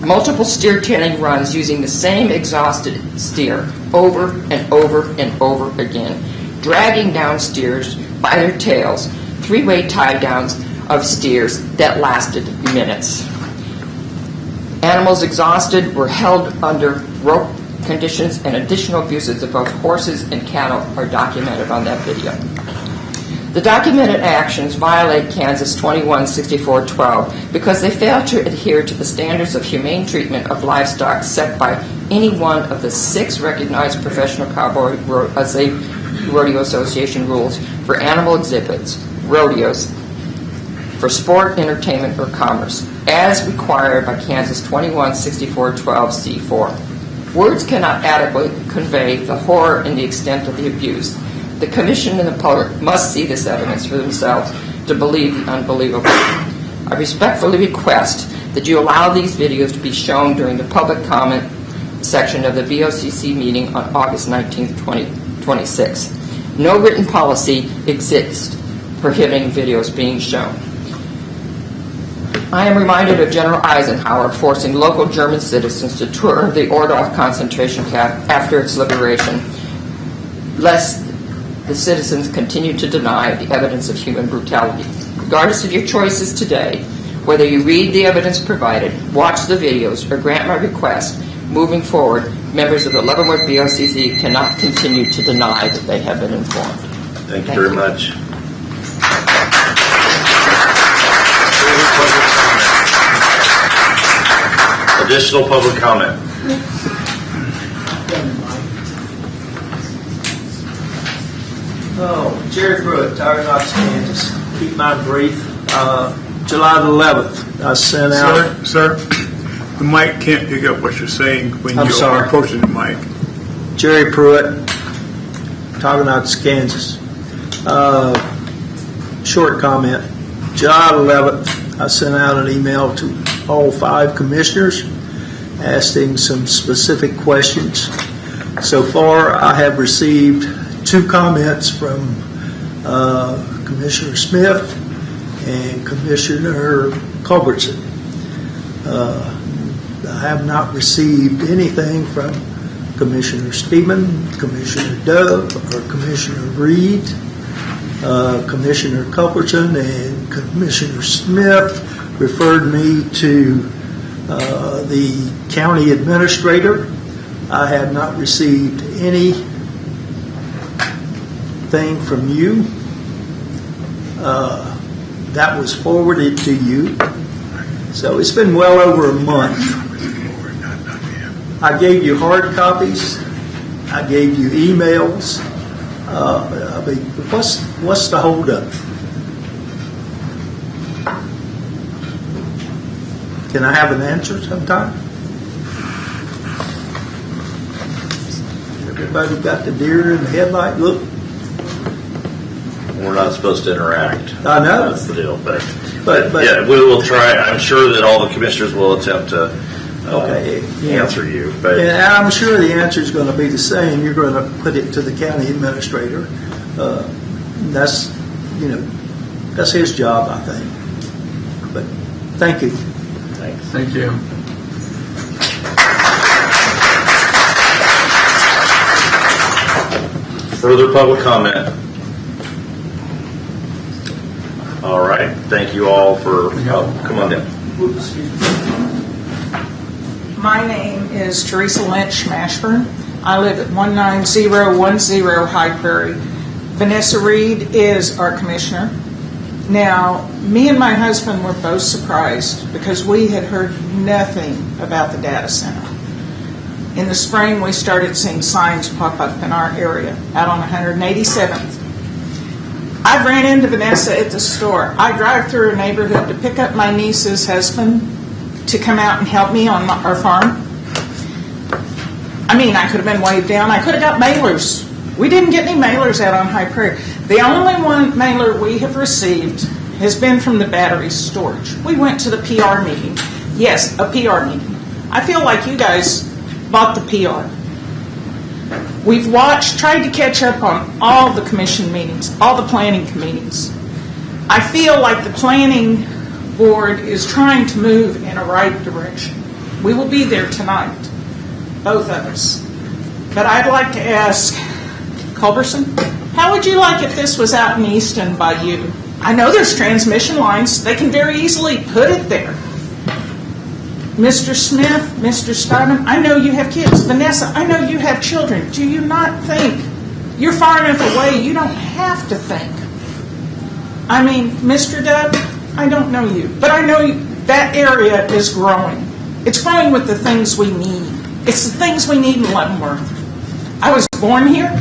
Speaker 20: Multiple steer tailing runs using the same exhausted steer over and over and over again, dragging down steers by their tails, 3-way tie downs of steers that lasted minutes. Animals exhausted were held under rope conditions, and additional abuses of both horses and cattle are documented on that video. The documented actions violate Kansas 216412 because they fail to adhere to the standards of humane treatment of livestock set by any one of the 6 recognized Professional Cowboy Rodeo Association rules for animal exhibits, rodeos, for sport, entertainment, or commerce, as required by Kansas 216412C4. Words cannot adequately convey the horror and the extent of the abuse. The Commission and the public must see this evidence for themselves to believe the unbelievable. I respectfully request that you allow these videos to be shown during the public comment section of the BOCC meeting on August 19, 2026. No written policy exists prohibiting videos being shown. I am reminded of General Eisenhower forcing local German citizens to tour the Ordorf concentration camp after its liberation, lest the citizens continue to deny the evidence of human brutality. Regardless of your choices today, whether you read the evidence provided, watch the videos, or grant my request, moving forward, members of the Leavenworth BOCC cannot continue to deny that they have been informed.
Speaker 1: Thank you very much. Additional public comment.
Speaker 21: Oh, Jerry Pruitt, Toganoxie, Kansas. Keep mine brief. July the 11th, I sent out...
Speaker 6: Sir, the mic can't pick up what you're saying when
Speaker 21: I'm
Speaker 6: you're
Speaker 21: sorry.
Speaker 6: approaching the mic.
Speaker 21: Jerry Pruitt, Toganoxie, Kansas. Short comment. July 11th, I sent out an email to all 5 commissioners asking some specific questions. So far, I have received 2 comments from Commissioner Smith and Commissioner Culbertson. I have not received anything from Commissioner Steeman, Commissioner Dove, or Commissioner Reed. Commissioner Culbertson and Commissioner Smith referred me to the county administrator. I have not received anything from you. That was forwarded to you. So it's been well over a month. I gave you hard copies. I gave you emails. What's the holdup? Can I have an answer sometime? Everybody got the deer in the headlight look?
Speaker 1: We're not supposed to interact.
Speaker 21: I know.
Speaker 1: That's the deal. But yeah, we will try. I'm sure that all the commissioners will attempt to answer you. But
Speaker 21: and I'm sure the answer is going to be the same. You're going to put it to the county administrator. That's his job, I think. But thank you.
Speaker 1: Thanks.
Speaker 2: Thank you.
Speaker 1: Further public comment? All right. Thank you all for. Come on down.
Speaker 22: My name is Teresa Lynch Mashburn. I live at 19010 High Prairie. Vanessa Reed is our commissioner. Now, me and my husband were both surprised because we had heard nothing about the data center. In the spring, we started seeing signs pop up in our area, out on 187th. I ran into Vanessa at the store. I drive through her neighborhood to pick up my niece's husband to come out and help me on our farm. I mean, I could have been waved down. I could have got mailers. We didn't get any mailers out on High Prairie. The only one mailer we have received has been from the battery storage. We went to the PR meeting. Yes, a PR meeting. I feel like you guys bought the PR. We've tried to catch up on all the commission meetings, all the planning meetings. I feel like the planning board is trying to move in a right direction. We will be there tonight, both of us. But I'd like to ask Culbertson, how would you like if this was out in Easton by you? I know there's transmission lines. They can very easily put it there. Mr. Smith, Mr. Steinman, I know you have kids. Vanessa, I know you have children. Do you not think you're far enough away you don't have to think? I mean, Mr. Dove, I don't know you, but I know that area is growing. It's growing with the things we need. It's the things we need in Leavenworth. I was born here.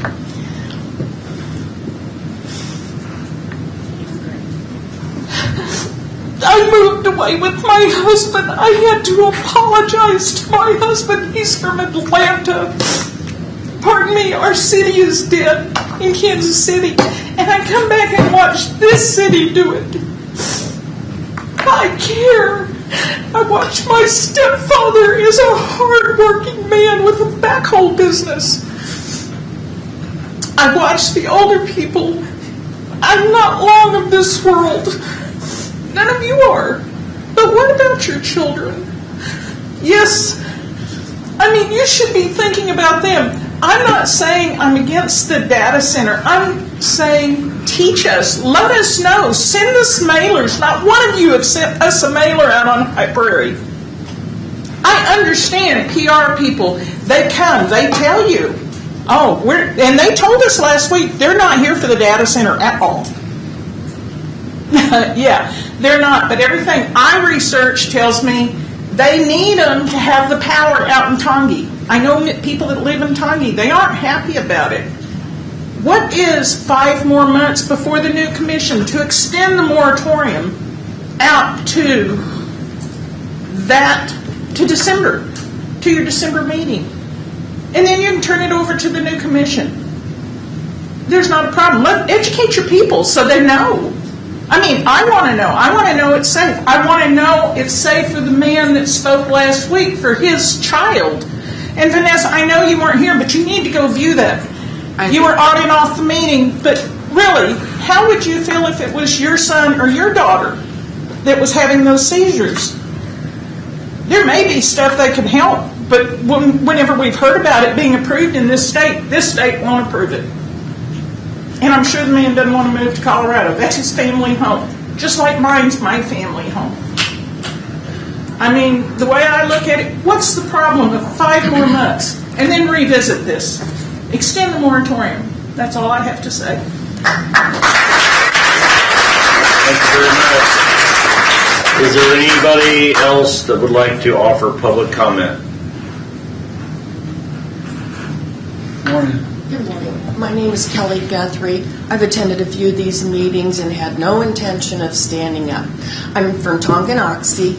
Speaker 22: I moved away with my husband. I had to apologize to my husband. He's from Atlanta. Pardon me, our city is dead in Kansas City. And I come back and watch this city do it. I care. I watch my stepfather is a hard-working man with a backhoe business. I watch the older people. I'm not long of this world. None of you are. But what about your children? Yes, I mean, you should be thinking about them. I'm not saying I'm against the data center. I'm saying teach us. Let us know. Send us mailers. Not one of you have sent us a mailer out on High Prairie. I understand PR people. They come. They tell you. Oh, and they told us last week they're not here for the data center at all. Yeah, they're not. But everything I research tells me they need them to have the power out in Tongi. I know people that live in Tongi. They aren't happy about it. What is 5 more months before the new commission to extend the moratorium out to December, to your December meeting? And then you can turn it over to the new commission. There's not a problem. Educate your people so they know. I mean, I want to know. I want to know it's safe. I want to know it's safe for the man that spoke last week for his child. And Vanessa, I know you weren't here, but you need to go view that. You were on and off the meeting, but really, how would you feel if it was your son or your daughter that was having those seizures? There may be stuff that can help, but whenever we've heard about it being approved in this state won't approve it. And I'm sure the man doesn't want to move to Colorado. That's his family home, just like mine's my family home. I mean, the way I look at it, what's the problem of 5 more months and then revisit this? Extend the moratorium. That's all I have to say.
Speaker 1: Thank you very much. Is there anybody else that would like to offer public comment?
Speaker 2: Morning.
Speaker 5: Good morning. My name is Kelly Guthrie. I've attended a few of these meetings and had no intention of standing up. I'm from Tonganoxie,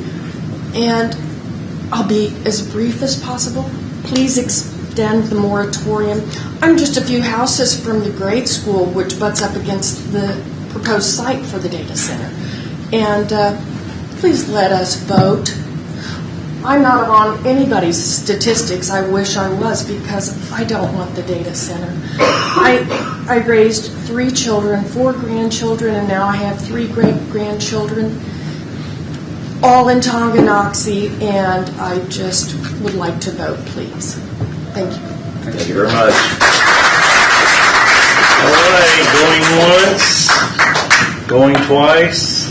Speaker 5: and I'll be as brief as possible. Please extend the moratorium. I'm just a few houses from the grade school, which butts up against the proposed site for the data center. And please let us vote. I'm not on anybody's statistics. I wish I was, because I don't want the data center. I raised 3 children, 4 grandchildren, and now I have 3 great-grandchildren, all in Tonganoxie, and I just would like to vote, please. Thank you.
Speaker 1: Thank you very much. All right, going once, going twice.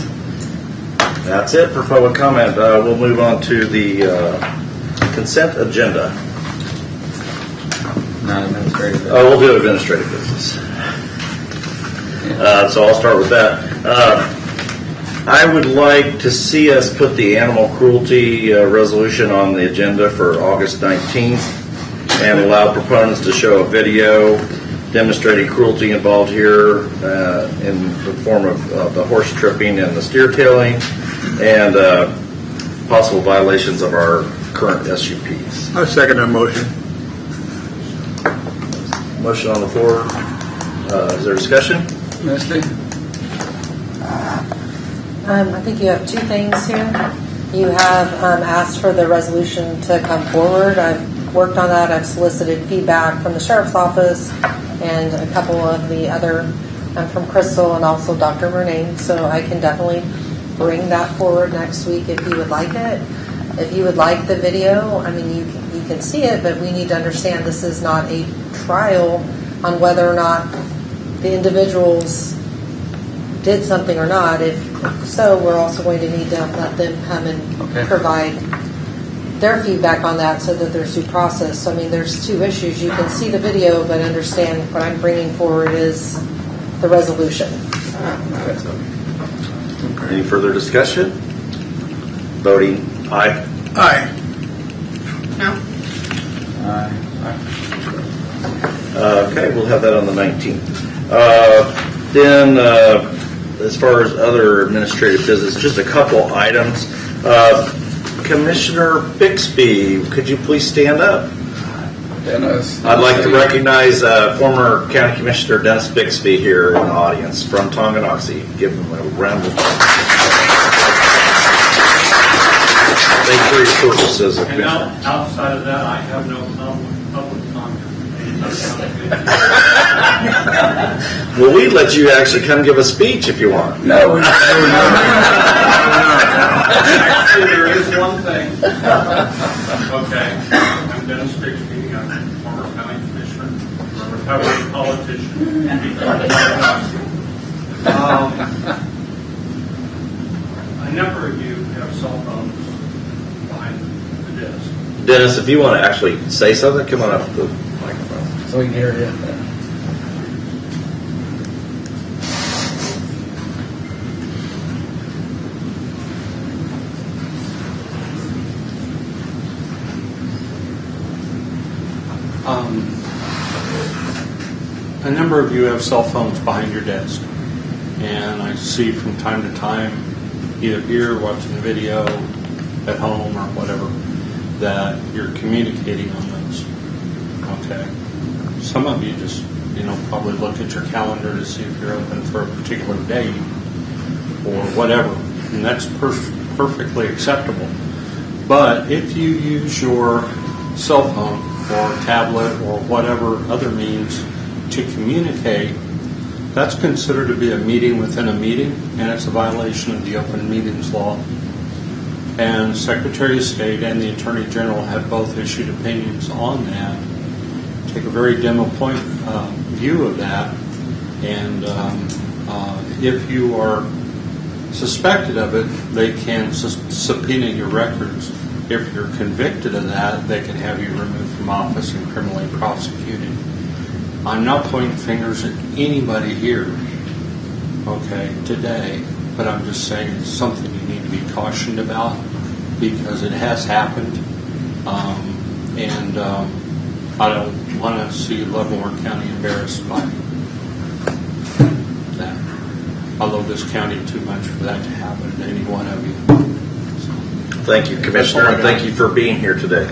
Speaker 1: That's it for public comment. We'll move on to the consent agenda.
Speaker 2: Not administrative business.
Speaker 1: We'll do administrative business. So I'll start with that. I would like to see us put the animal cruelty resolution on the agenda for August 19th and allow proponents to show a video demonstrating cruelty involved here in the form of the horse tripping and the steer tailing and possible violations of our current SUPs.
Speaker 6: I second that motion.
Speaker 1: Motion on the floor. Is there discussion?
Speaker 2: Misty?
Speaker 9: I think you have 2 things here. You have asked for the resolution to come forward. I've worked on that. I've solicited feedback from the Sheriff's Office and a couple of the other, from Crystal and also Dr. Renee. So I can definitely bring that forward next week if you would like it. If you would like the video, I mean, you can see it, but we need to understand this is not a trial on whether or not the individuals did something or not. If so, we're also going to need to let them come and provide their feedback on that so that there's due process. So, I mean, there's two issues. You can see the video, but understand what I'm bringing forward is the resolution.
Speaker 1: Any further discussion? Voting aye.
Speaker 6: Aye.
Speaker 17: No.
Speaker 1: Okay, we'll have that on the 19th. Then, as far as other administrative business, just a couple items. Commissioner Bixby, could you please stand up?
Speaker 2: Dennis.
Speaker 1: I'd like to recognize former County Commissioner Dennis Bixby here in the audience from Tonganoxie. Give him a round of applause. Thank you for your service as a
Speaker 8: And
Speaker 1: commissioner.
Speaker 8: outside of that, I have no public comment.
Speaker 1: Well, we'd let you actually come give a speech if you want.
Speaker 2: No.
Speaker 8: Actually, there is one thing. Okay. I'm Dennis Bixby. I'm a former county commissioner, a recovering politician. A number of you have cell phones behind the desk.
Speaker 1: Dennis, if you want to actually say something, come on up to the microphone.
Speaker 2: So we can hear you.
Speaker 8: A number of you have cell phones behind your desk, and I see from time to time, either here, watching the video, at home, or whatever, that you're communicating on those. Okay. Some of you just, probably look at your calendar to see if you're open for a particular date or whatever, and that's perfectly acceptable. But if you use your cell phone or tablet or whatever other means to communicate, that's considered to be a meeting within a meeting, and it's a violation of the Open Meetings Law. And Secretary of State and the Attorney General have both issued opinions on that. Take a very demo point view of that, and if you are suspected of it, they can subpoena your records. If you're convicted of that, they can have you removed from office and criminally prosecuted. I'm not pointing fingers at anybody here, okay, today, but I'm just saying it's something you need to be cautioned about because it has happened, and I don't want to see Leavenworth County embarrassed by that. I love this county too much for that to happen to any one of you.
Speaker 1: Thank you, Commissioner, and thank you for being here today.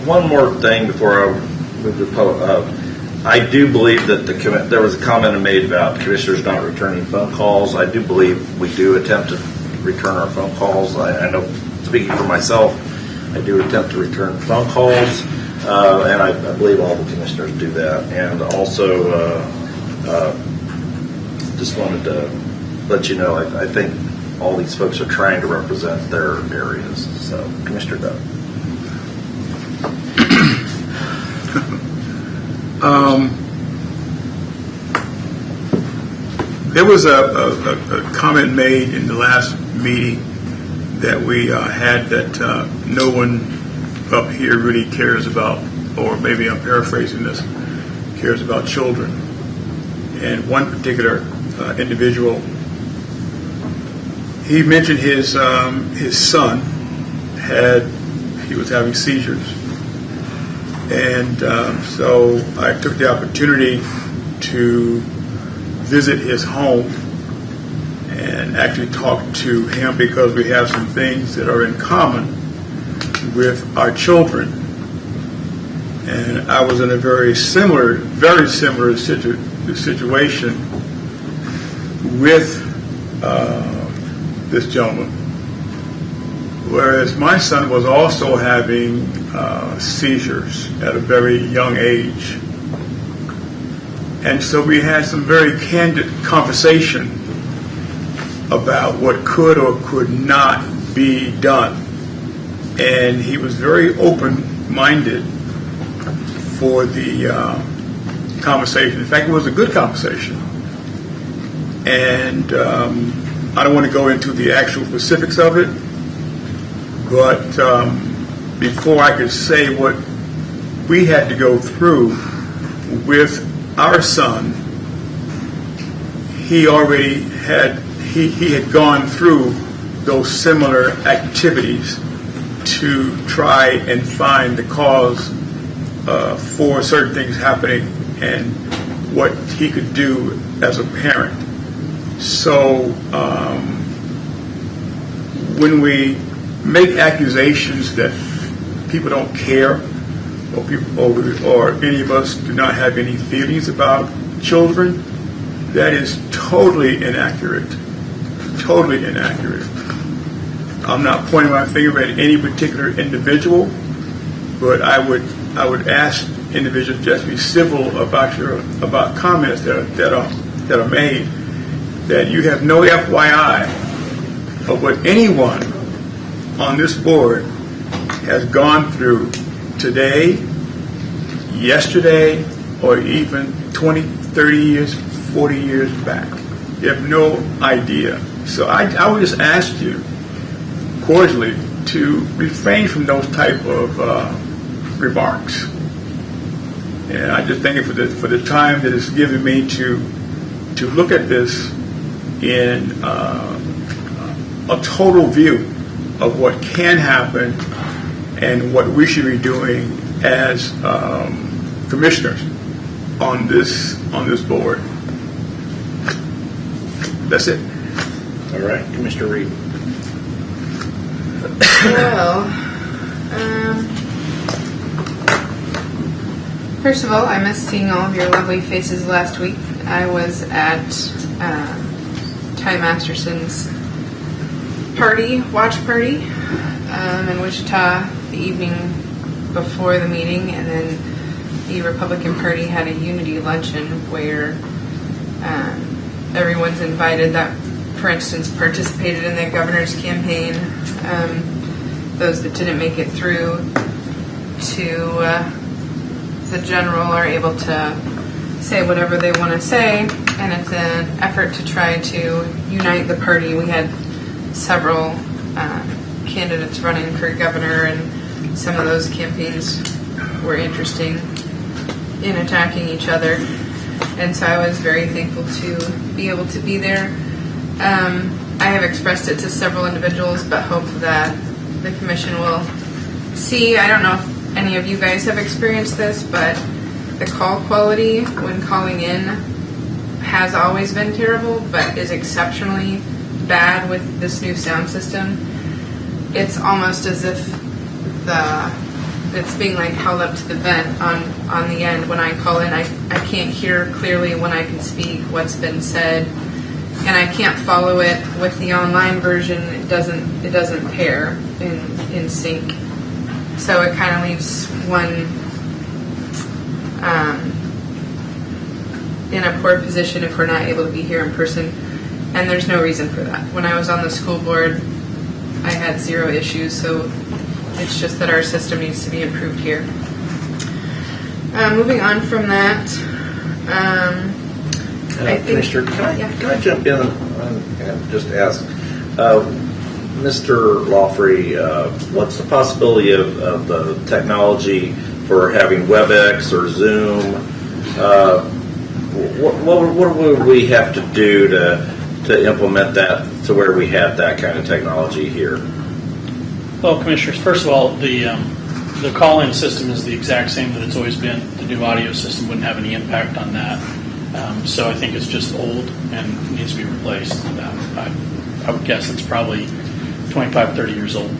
Speaker 1: One more thing before I move to public. I do believe that there was a comment made about commissioners not returning phone calls. I do believe we do attempt to return our phone calls. I know, speaking for myself, I do attempt to return phone calls, and I believe all the commissioners do that. And also, just wanted to let you know, I think all these folks are trying to represent their areas. So, Commissioner Doug.
Speaker 6: There was a comment made in the last meeting that we had that no one up here really cares about, or maybe I'm paraphrasing this, cares about children. And one particular individual, he mentioned his son he was having seizures. And so I took the opportunity to visit his home and actually talk to him because we have some things that are in common with our children. And I was in a very similar situation with this gentleman. Whereas my son was also having seizures at a very young age. And so we had some very candid conversation about what could or could not be done. And he was very open-minded for the conversation. In fact, it was a good conversation. And I don't want to go into the actual specifics of it, but before I could say what we had to go through with our son, he already had he had gone through those similar activities to try and find the cause for certain things happening and what he could do as a parent. So when we make accusations that people don't care, or any of us do not have any feelings about children, that is totally inaccurate. Totally inaccurate. I'm not pointing my finger at any particular individual, but I would ask individuals just be civil about comments that are made. That you have no FYI of what anyone on this board has gone through today, yesterday, or even 20, 30 years, 40 years back. You have no idea. So I would just ask you cordially to refrain from those type of remarks. And I just thank you for the time that it's given me to look at this in a total view of what can happen and what we should be doing as commissioners on this board. That's it.
Speaker 1: All right, Commissioner Reed.
Speaker 17: Well, first of all, I missed seeing all of your lovely faces last week. I was at Ty Masterson's watch party in Wichita the evening before the meeting, and then the Republican Party had a unity luncheon where everyone's invited that, for instance, participated in the governor's campaign. Those that didn't make it through to the general are able to say whatever they want to say, and it's an effort to try to unite the party. We had several candidates running for governor, and some of those campaigns were interesting in attacking each other, and so I was very thankful to be able to be there. I have expressed it to several individuals, but hope that the commission will see. I don't know if any of you guys have experienced this, but the call quality when calling in has always been terrible, but is exceptionally bad with this new sound system. It's almost as if it's being like held up to the vent on the end. When I call in, I can't hear clearly when I can speak what's been said, and I can't follow it with the online version. It doesn't pair in sync, so it kind of leaves one in a poor position if we're not able to be here in person, and there's no reason for that. When I was on the school board, I had zero issues, so it's just that our system needs to be improved here. Moving on from that,
Speaker 1: Commissioner, can I jump in and just ask, Mr. Lawfrey, what's the possibility of the technology for having WebEx or Zoom? What would we have to do to implement that to where we have that kind of technology here?
Speaker 10: Well, Commissioners, first of all, the call-in system is the exact same that it's always been. The new audio system wouldn't have any impact on that. So I think it's just old and needs to be replaced. I would guess it's probably 25, 30 years old.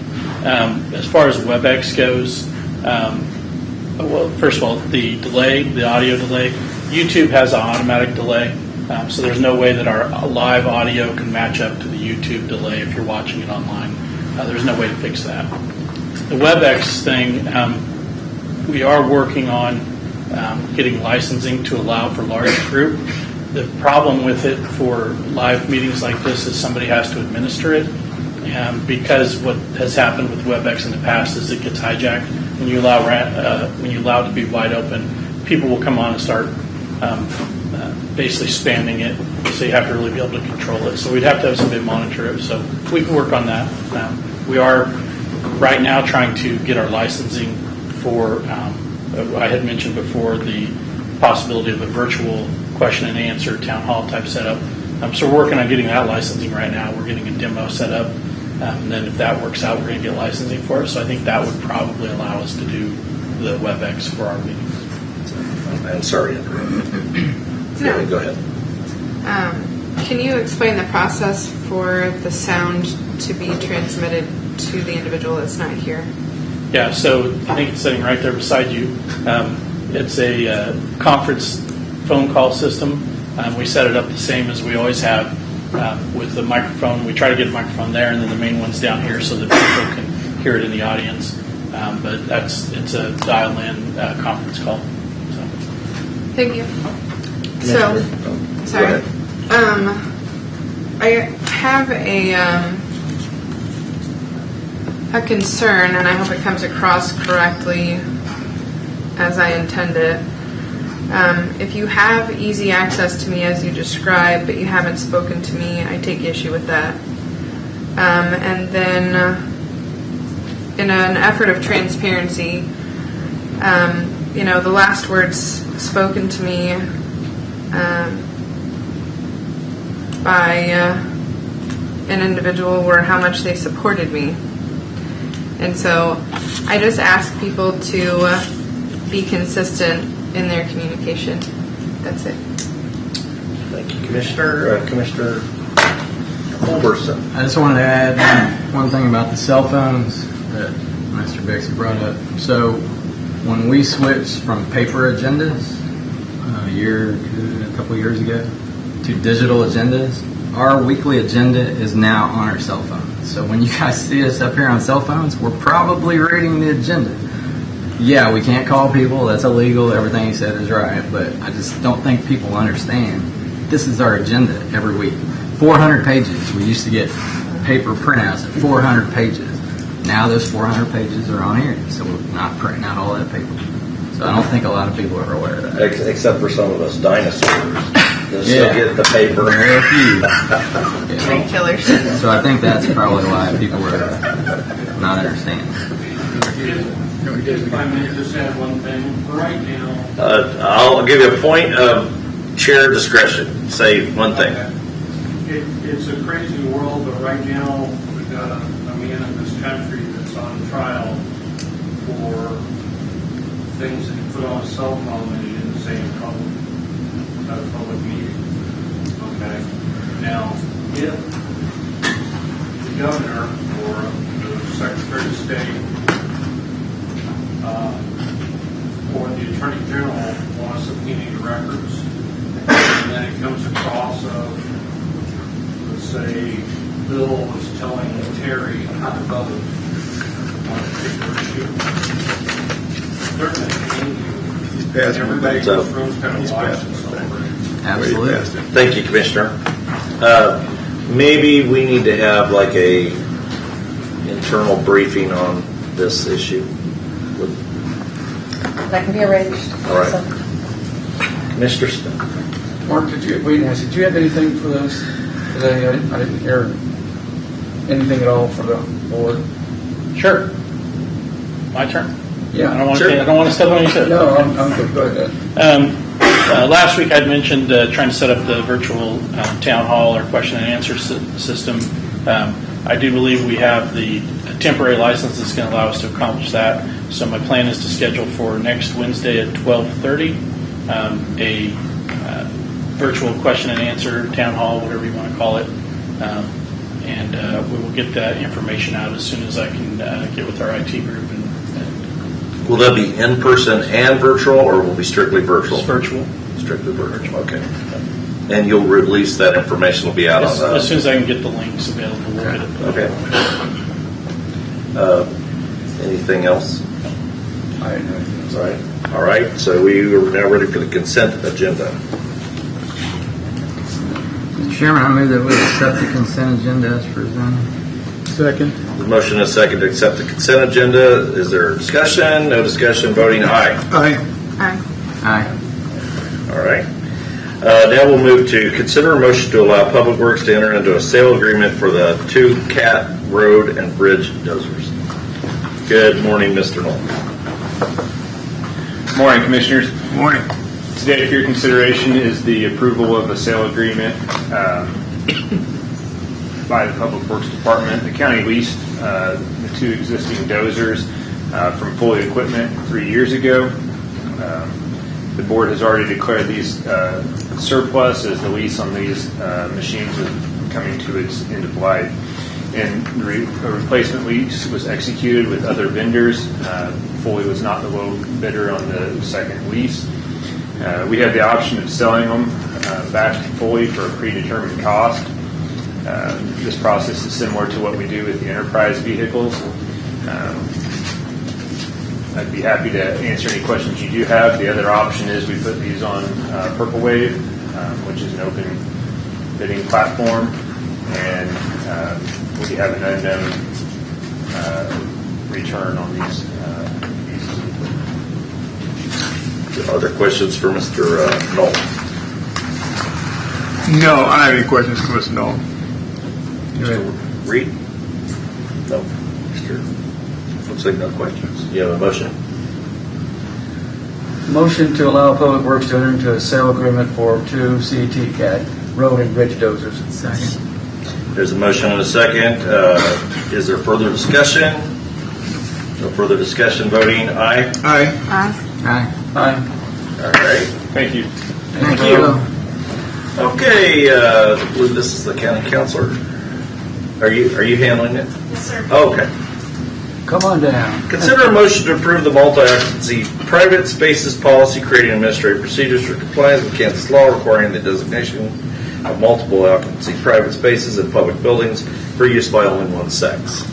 Speaker 10: As far as WebEx goes, well, first of all, the audio delay, YouTube has an automatic delay. So there's no way that our live audio can match up to the YouTube delay if you're watching it online. There's no way to fix that. The WebEx thing, we are working on getting licensing to allow for large group. The problem with it for live meetings like this is somebody has to administer it, because what has happened with WebEx in the past is it gets hijacked. When you allow it to be wide open, people will come on and start basically spamming it. So you have to really be able to control it. So we'd have to have somebody monitor it. So we can work on that. We are right now trying to get our licensing for. I had mentioned before the possibility of a virtual question and answer town hall type setup. So we're working on getting that licensing right now. We're getting a demo set up. And then if that works out, we're going to get licensing for it. So I think that would probably allow us to do the WebEx for our meetings.
Speaker 1: I'm sorry.
Speaker 17: No.
Speaker 1: Go ahead.
Speaker 17: Can you explain the process for the sound to be transmitted to the individual that's not here?
Speaker 10: Yeah, so I think it's sitting right there beside you. It's a conference phone call system. We set it up the same as we always have with the microphone. We try to get a microphone there, and then the main one's down here so that people can hear it in the audience. But it's a dial-in conference call. So.
Speaker 17: Thank you. So, sorry. I have a concern, and I hope it comes across correctly as I intend it. If you have easy access to me as you described, but you haven't spoken to me, I take issue with that. And then, in an effort of transparency, the last words spoken to me by an individual were how much they supported me. And so I just ask people to be consistent in their communication. That's it.
Speaker 1: Thank you, Commissioner. Commissioner Culberson.
Speaker 11: I just wanted to add one thing about the cell phones that Mr. Bixby brought up. So when we switched from paper agendas a couple years ago to digital agendas, our weekly agenda is now on our cell phones. So when you guys see us up here on cell phones, we're probably reading the agenda. Yeah, we can't call people. That's illegal. Everything he said is right. But I just don't think people understand. This is our agenda every week. 400 pages. We used to get paper printouts at 400 pages. Now those 400 pages are on here. So we're not printing out all that paper. So I don't think a lot of people are aware of that.
Speaker 1: Except for some of us dinosaurs. They'll still get the paper.
Speaker 11: Very few.
Speaker 17: Train killers.
Speaker 11: So I think that's probably why people are not understanding.
Speaker 10: If I may just add one thing, right now.
Speaker 1: I'll give you a point of chair discretion. Say one thing.
Speaker 10: It's a crazy world, but right now we've got a man in this country that's on trial for things that he put on a cell phone that he didn't say in public at a public meeting. Okay. Now, if the governor or the Secretary of State or the Attorney General want to subpoena your records, and then it comes across of, let's say, Bill was telling Terry how to vote on a particular issue, they're going to hang you. Everybody in this room's going to watch this already.
Speaker 11: Absolutely.
Speaker 1: Thank you, Commissioner. Maybe we need to have like a internal briefing on this issue.
Speaker 9: That can be arranged.
Speaker 1: All right. Mr. Smith.
Speaker 2: Mark, did you have anything for this today? I didn't hear anything at all for the board.
Speaker 10: Sure. My turn?
Speaker 2: Yeah.
Speaker 10: I don't want to step on your toes.
Speaker 2: No, I'm good. Go ahead.
Speaker 10: Last week I'd mentioned trying to set up the virtual town hall or question and answer system. I do believe we have the temporary license that's going to allow us to accomplish that. So my plan is to schedule for next Wednesday at 12:30 a virtual question and answer town hall, whatever you want to call it. And we will get that information out as soon as I can get with our IT group.
Speaker 1: Will that be in person and virtual, or will it be strictly virtual?
Speaker 10: It's virtual.
Speaker 1: Strictly virtual. Okay. And you'll release that information. Will be out on
Speaker 10: as soon as I can get the links available. We'll get it.
Speaker 1: Okay. Anything else?
Speaker 2: I didn't know anything else.
Speaker 1: All right. All right. So we are now ready for the consent agenda.
Speaker 11: Mr. Chairman, I move that we accept the consent agenda as presented.
Speaker 6: Second.
Speaker 1: The motion is second to accept the consent agenda. Is there discussion? No discussion. Voting aye.
Speaker 6: Aye.
Speaker 15: Aye.
Speaker 11: Aye.
Speaker 1: All right. Now we'll move to consider a motion to allow Public Works to enter into a sale agreement for the 2 Cat Road and Bridge dozers. Good morning, Mr. Knoll.
Speaker 12: Morning, Commissioners.
Speaker 6: Morning.
Speaker 12: Today, for your consideration, is the approval of a sale agreement by the Public Works Department. The county leased the 2 existing dozers from Foley Equipment 3 years ago. The board has already declared these surplus as the lease on these machines is coming to its end of life. And a replacement lease was executed with other vendors. Foley was not the low bidder on the second lease. We have the option of selling them back to Foley for a predetermined cost. This process is similar to what we do with the enterprise vehicles. I'd be happy to answer any questions you do have. The other option is we put these on Purple Wave, which is an open bidding platform, and we have an unknown return on these pieces of equipment.
Speaker 1: Other questions for Mr. Knoll?
Speaker 6: No, I don't have any questions for Mr. Knoll.
Speaker 1: Mr. Reed? No. Mr. Looks like no questions. You have a motion?
Speaker 2: Motion to allow Public Works to enter into a sale agreement for 2 CT Cat Road and Bridge dozers. Second.
Speaker 1: There's a motion and a second. Is there further discussion? No further discussion. Voting aye.
Speaker 6: Aye.
Speaker 15: Aye.
Speaker 2: Aye. Aye.
Speaker 1: All right.
Speaker 12: Thank you.
Speaker 2: Thank you.
Speaker 1: Okay, I believe this is the county counselor. Are you handling it?
Speaker 3: Yes, sir.
Speaker 1: Okay.
Speaker 2: Come on down.
Speaker 1: Consider a motion to approve the multi-occupancy private spaces policy, creating administrative procedures for compliance with Kansas law requiring the designation of multiple occupancy private spaces in public buildings for use by only one sex.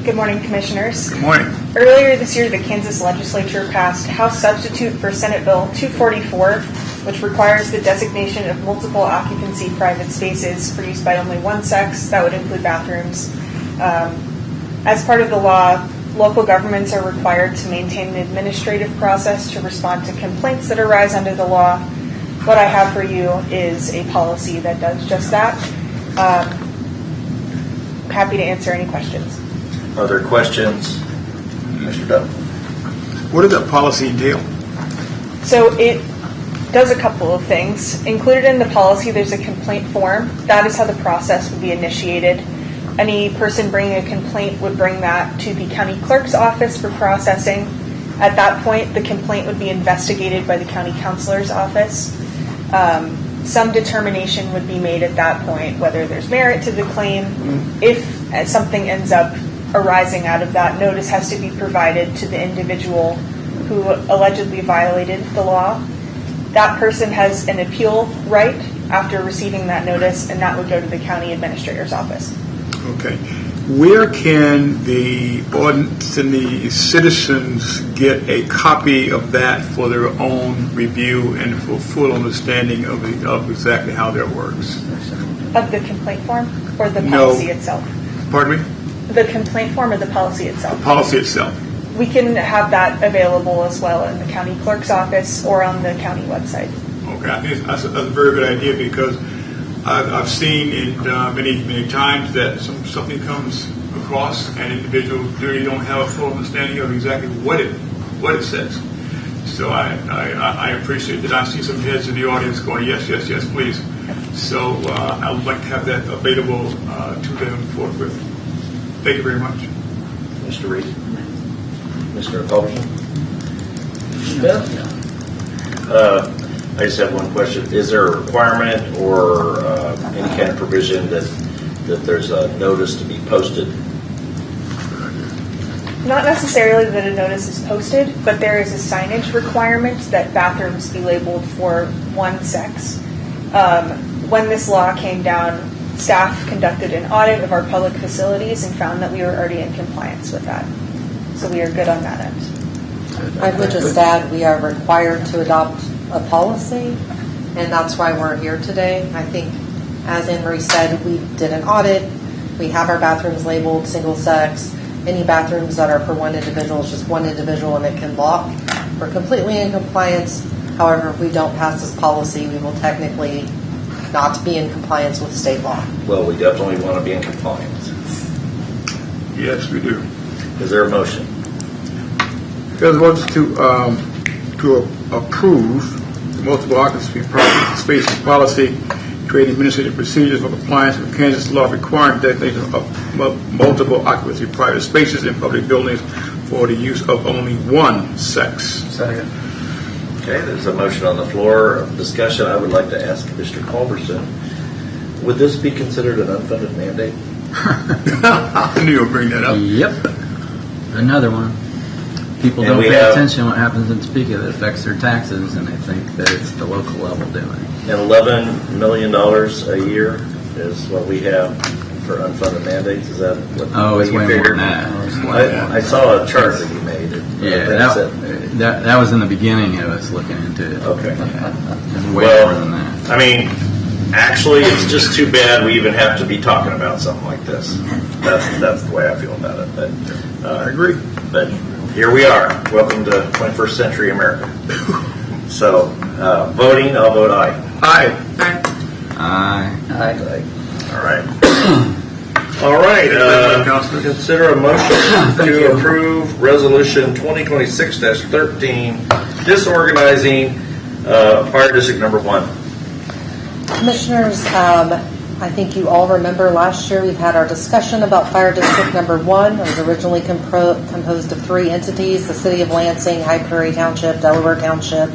Speaker 13: Good morning, Commissioners.
Speaker 6: Good morning.
Speaker 13: Earlier this year, the Kansas legislature passed House Substitute for Senate Bill 244, which requires the designation of multiple occupancy private spaces for use by only one sex. That would include bathrooms. As part of the law, local governments are required to maintain an administrative process to respond to complaints that arise under the law. What I have for you is a policy that does just that. Happy to answer any questions.
Speaker 1: Are there questions? Mr. Dove?
Speaker 6: What does that policy entail?
Speaker 13: So it does a couple of things. Included in the policy, there's a complaint form. That is how the process would be initiated. Any person bringing a complaint would bring that to the county clerk's office for processing. At that point, the complaint would be investigated by the county counselor's office. Some determination would be made at that point, whether there's merit to the claim. If something ends up arising out of that, notice has to be provided to the individual who allegedly violated the law. That person has an appeal right after receiving that notice, and that would go to the county administrator's office.
Speaker 6: Okay. Where can the ordinance and the citizens get a copy of that for their own review and for full understanding of exactly how that works?
Speaker 13: Of the complaint form or the policy itself?
Speaker 6: Pardon me?
Speaker 13: The complaint form or the policy itself?
Speaker 6: The policy itself.
Speaker 13: We can have that available as well in the county clerk's office or on the county website.
Speaker 6: Okay, I think that's a very good idea because I've seen it many times that something comes across and individuals really don't have a full understanding of exactly what it says. So I appreciate that. I see some heads in the audience going, yes, yes, yes, please. So I would like to have that available to them forthwith. Thank you very much.
Speaker 1: Mr. Reed? Mr. Republican? I just have one question. Is there a requirement or any kind of provision that there's a notice to be posted?
Speaker 13: Not necessarily that a notice is posted, but there is a signage requirement that bathrooms be labeled for one sex. When this law came down, staff conducted an audit of our public facilities and found that we were already in compliance with that. So we are good on that end.
Speaker 9: I would just add, we are required to adopt a policy, and that's why we're here today. I think, as Anne Marie said, we did an audit. We have our bathrooms labeled single sex. Any bathrooms that are for one individual is just one individual and it can lock. We're completely in compliance. However, if we don't pass this policy, we will technically not be in compliance with state law.
Speaker 1: Well, we definitely want to be in compliance.
Speaker 6: Yes, we do.
Speaker 1: Is there a motion?
Speaker 6: Because wants to approve the multiple occupancy spaces policy, creating administrative procedures for compliance with Kansas law requiring designation of multiple occupancy private spaces in public buildings for the use of only one sex.
Speaker 2: Second.
Speaker 1: Okay, there's a motion on the floor of discussion. I would like to ask Mr. Culberson, would this be considered an unfunded mandate?
Speaker 6: I knew you would bring that up.
Speaker 11: Yep. Another one. People
Speaker 1: And
Speaker 11: don't
Speaker 1: we
Speaker 11: pay
Speaker 1: have-
Speaker 11: attention to what happens in Topeka that affects their taxes, and they think that it's the local level doing it.
Speaker 1: And $11 million a year is what we have for unfunded mandates. Is that what
Speaker 11: Oh, it's
Speaker 1: you
Speaker 11: way
Speaker 1: figured?
Speaker 11: more than that.
Speaker 1: I saw a chart that you made.
Speaker 11: Yeah, that was in the beginning of us looking into it.
Speaker 1: Okay.
Speaker 11: It's way
Speaker 1: Well,
Speaker 11: more than that.
Speaker 1: I mean, actually, it's just too bad we even have to be talking about something like this. That's the way I feel about it. But
Speaker 6: I agree.
Speaker 1: But here we are. Welcome to 21st century America. So, voting, I'll vote aye.
Speaker 6: Aye.
Speaker 11: Aye.
Speaker 1: Aye. All right. All right. Consider a motion to approve Resolution 2026-13, disorganizing Fire District Number 1.
Speaker 9: Commissioners, I think you all remember last year we've had our discussion about Fire District Number 1. It was originally composed of 3 entities, the City of Lansing, High Prairie Township, Delaware Township.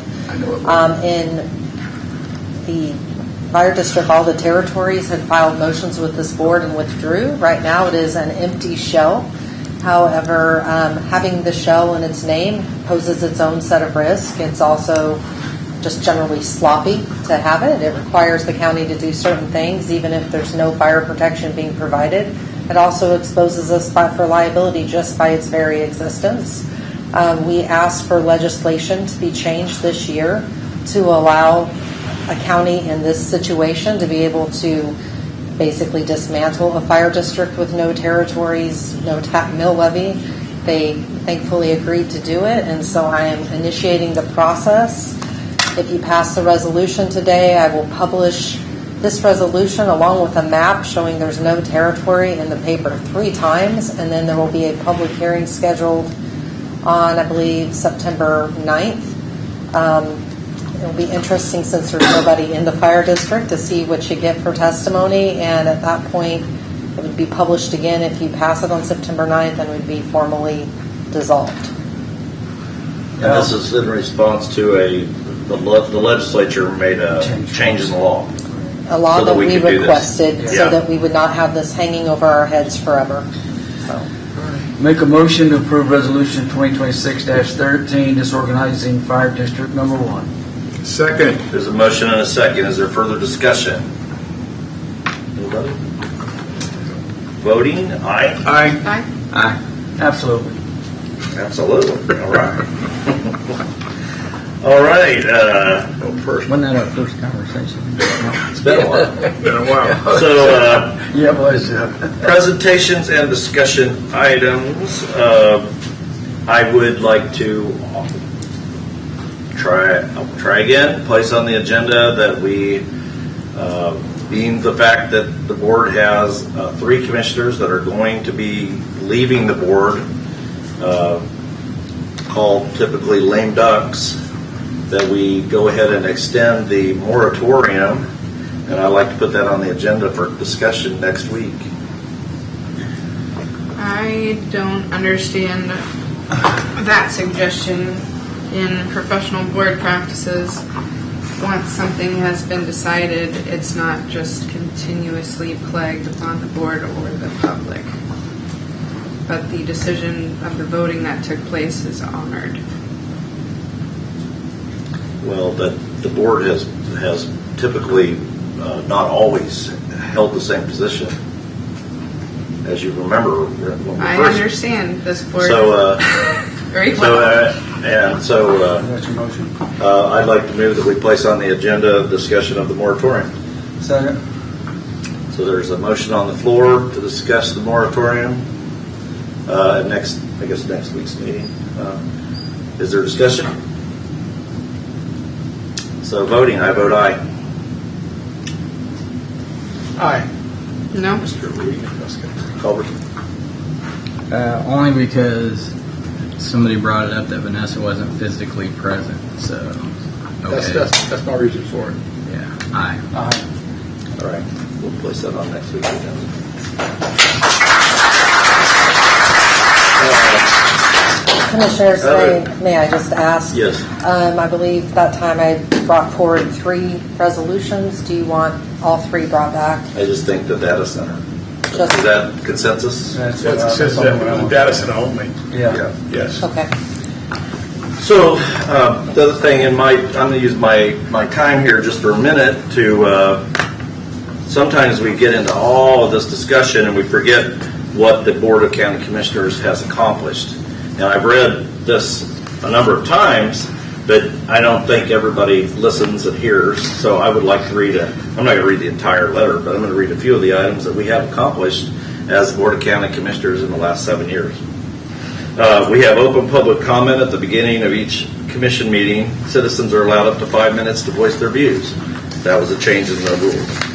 Speaker 9: In the Fire District, all the territories had filed motions with this board and withdrew. Right now it is an empty shell. However, having the shell in its name poses its own set of risk. It's also just generally sloppy to have it. It requires the county to do certain things, even if there's no fire protection being provided. It also exposes us for liability just by its very existence. We asked for legislation to be changed this year to allow a county in this situation to be able to basically dismantle a fire district with no territories, no mill levy. They thankfully agreed to do it, and so I am initiating the process. If you pass the resolution today, I will publish this resolution along with a map showing there's no territory in the paper 3 times, and then there will be a public hearing scheduled on, I believe, September 9th. It'll be interesting since there's nobody in the fire district to see what you get for testimony, and at that point it would be published again if you pass it on September 9th and would be formally dissolved.
Speaker 1: And this is in response to the legislature made a change in the law.
Speaker 9: A law
Speaker 1: So
Speaker 9: that we
Speaker 1: could do this.
Speaker 9: requested so
Speaker 1: Yeah.
Speaker 9: that we would not have this hanging over our heads forever. So.
Speaker 2: Make a motion to approve Resolution 2026-13, disorganizing Fire District Number 1.
Speaker 6: Second.
Speaker 1: There's a motion and a second. Is there further discussion? Anybody? Voting? Aye.
Speaker 6: Aye.
Speaker 2: Aye. Absolutely.
Speaker 1: Absolutely. All right. All right.
Speaker 11: Wasn't that our first conversation?
Speaker 1: It's been a while.
Speaker 6: Been a while.
Speaker 1: So,
Speaker 2: Yeah, it was.
Speaker 1: presentations and discussion items. I would like to try again, place on the agenda that we, being the fact that the board has 3 commissioners that are going to be leaving the board, called typically lame ducks, that we go ahead and extend the moratorium, and I'd like to put that on the agenda for discussion next week.
Speaker 17: I don't understand that suggestion in professional board practices. Once something has been decided, it's not just continuously plagued upon the board or the public. But the decision of the voting that took place is honored.
Speaker 1: Well, that the board has typically not always held the same position. As you remember, when we
Speaker 17: I
Speaker 1: first
Speaker 17: understand this board
Speaker 1: so
Speaker 17: very well.
Speaker 2: That's your motion.
Speaker 1: I'd like to move that we place on the agenda discussion of the moratorium.
Speaker 2: Second.
Speaker 1: So So there's a motion on the floor to discuss the moratorium at next week's meeting. Is there discussion? So voting, I vote aye.
Speaker 6: Aye.
Speaker 17: No.
Speaker 1: Mr. Reed, Culver.
Speaker 11: Only because somebody brought it up that Vanessa wasn't physically present, so. Okay.
Speaker 6: That's my reason for it.
Speaker 11: Yeah, aye.
Speaker 1: All right, we'll place that on next week's agenda.
Speaker 9: Commissioners, may I just ask?
Speaker 1: Yes.
Speaker 9: I believe that time I brought forward 3 resolutions. Do you want all 3 brought back?
Speaker 1: I just think the data center. Is that consensus?
Speaker 6: It says that the data center only.
Speaker 11: Yeah.
Speaker 6: Yes.
Speaker 9: Okay.
Speaker 1: So the other thing, I'm going to use my time here just for a minute to. Sometimes we get into all of this discussion and we forget what the Board of County Commissioners has accomplished. And I've read this a number of times, but I don't think everybody listens and hears. So I would like to read I'm not going to read the entire letter, but I'm going to read a few of the items that we have accomplished as the Board of County Commissioners in the last 7 years. We have open public comment at the beginning of each commission meeting. Citizens are allowed up to 5 minutes to voice their views. That was a change in the rules.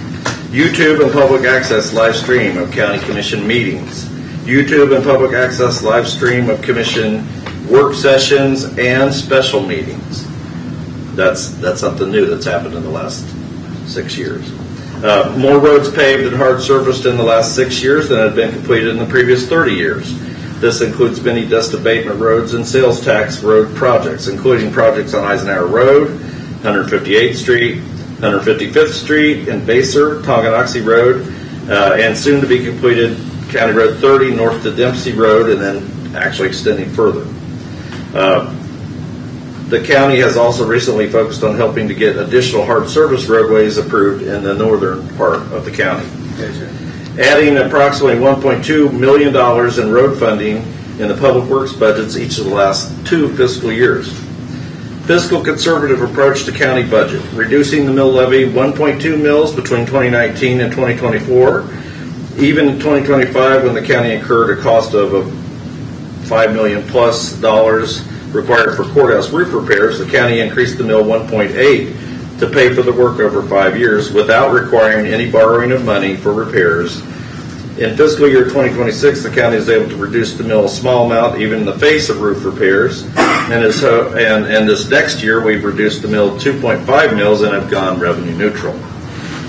Speaker 1: YouTube and public access live stream of county commission meetings. YouTube and public access live stream of commission work sessions and special meetings. That's something new that's happened in the last 6 years. More roads paved and hard surfaced in the last 6 years than had been completed in the previous 30 years. This includes many dust abatement roads and sales tax road projects, including projects on Eisenhower Road, 158th Street, 155th Street in Basser, Tonganoxie Road, and soon to be completed County Road 30 north to Dempsey Road, and then actually extending further. The county has also recently focused on helping to get additional hard surface roadways approved in the northern part of the county. Adding approximately $1.2 million in road funding in the public works budgets each of the last 2 fiscal years. Fiscal conservative approach to county budget, reducing the mill levy 1.2 mills between 2019 and 2024. Even in 2025, when the county incurred a cost of $5 million plus required for courthouse roof repairs, the county increased the mill 1.8 to pay for the work over 5 years without requiring any borrowing of money for repairs. In fiscal year 2026, the county is able to reduce the mill a small amount, even in the face of roof repairs. And this next year, we've reduced the mill 2.5 mills and have gone revenue neutral.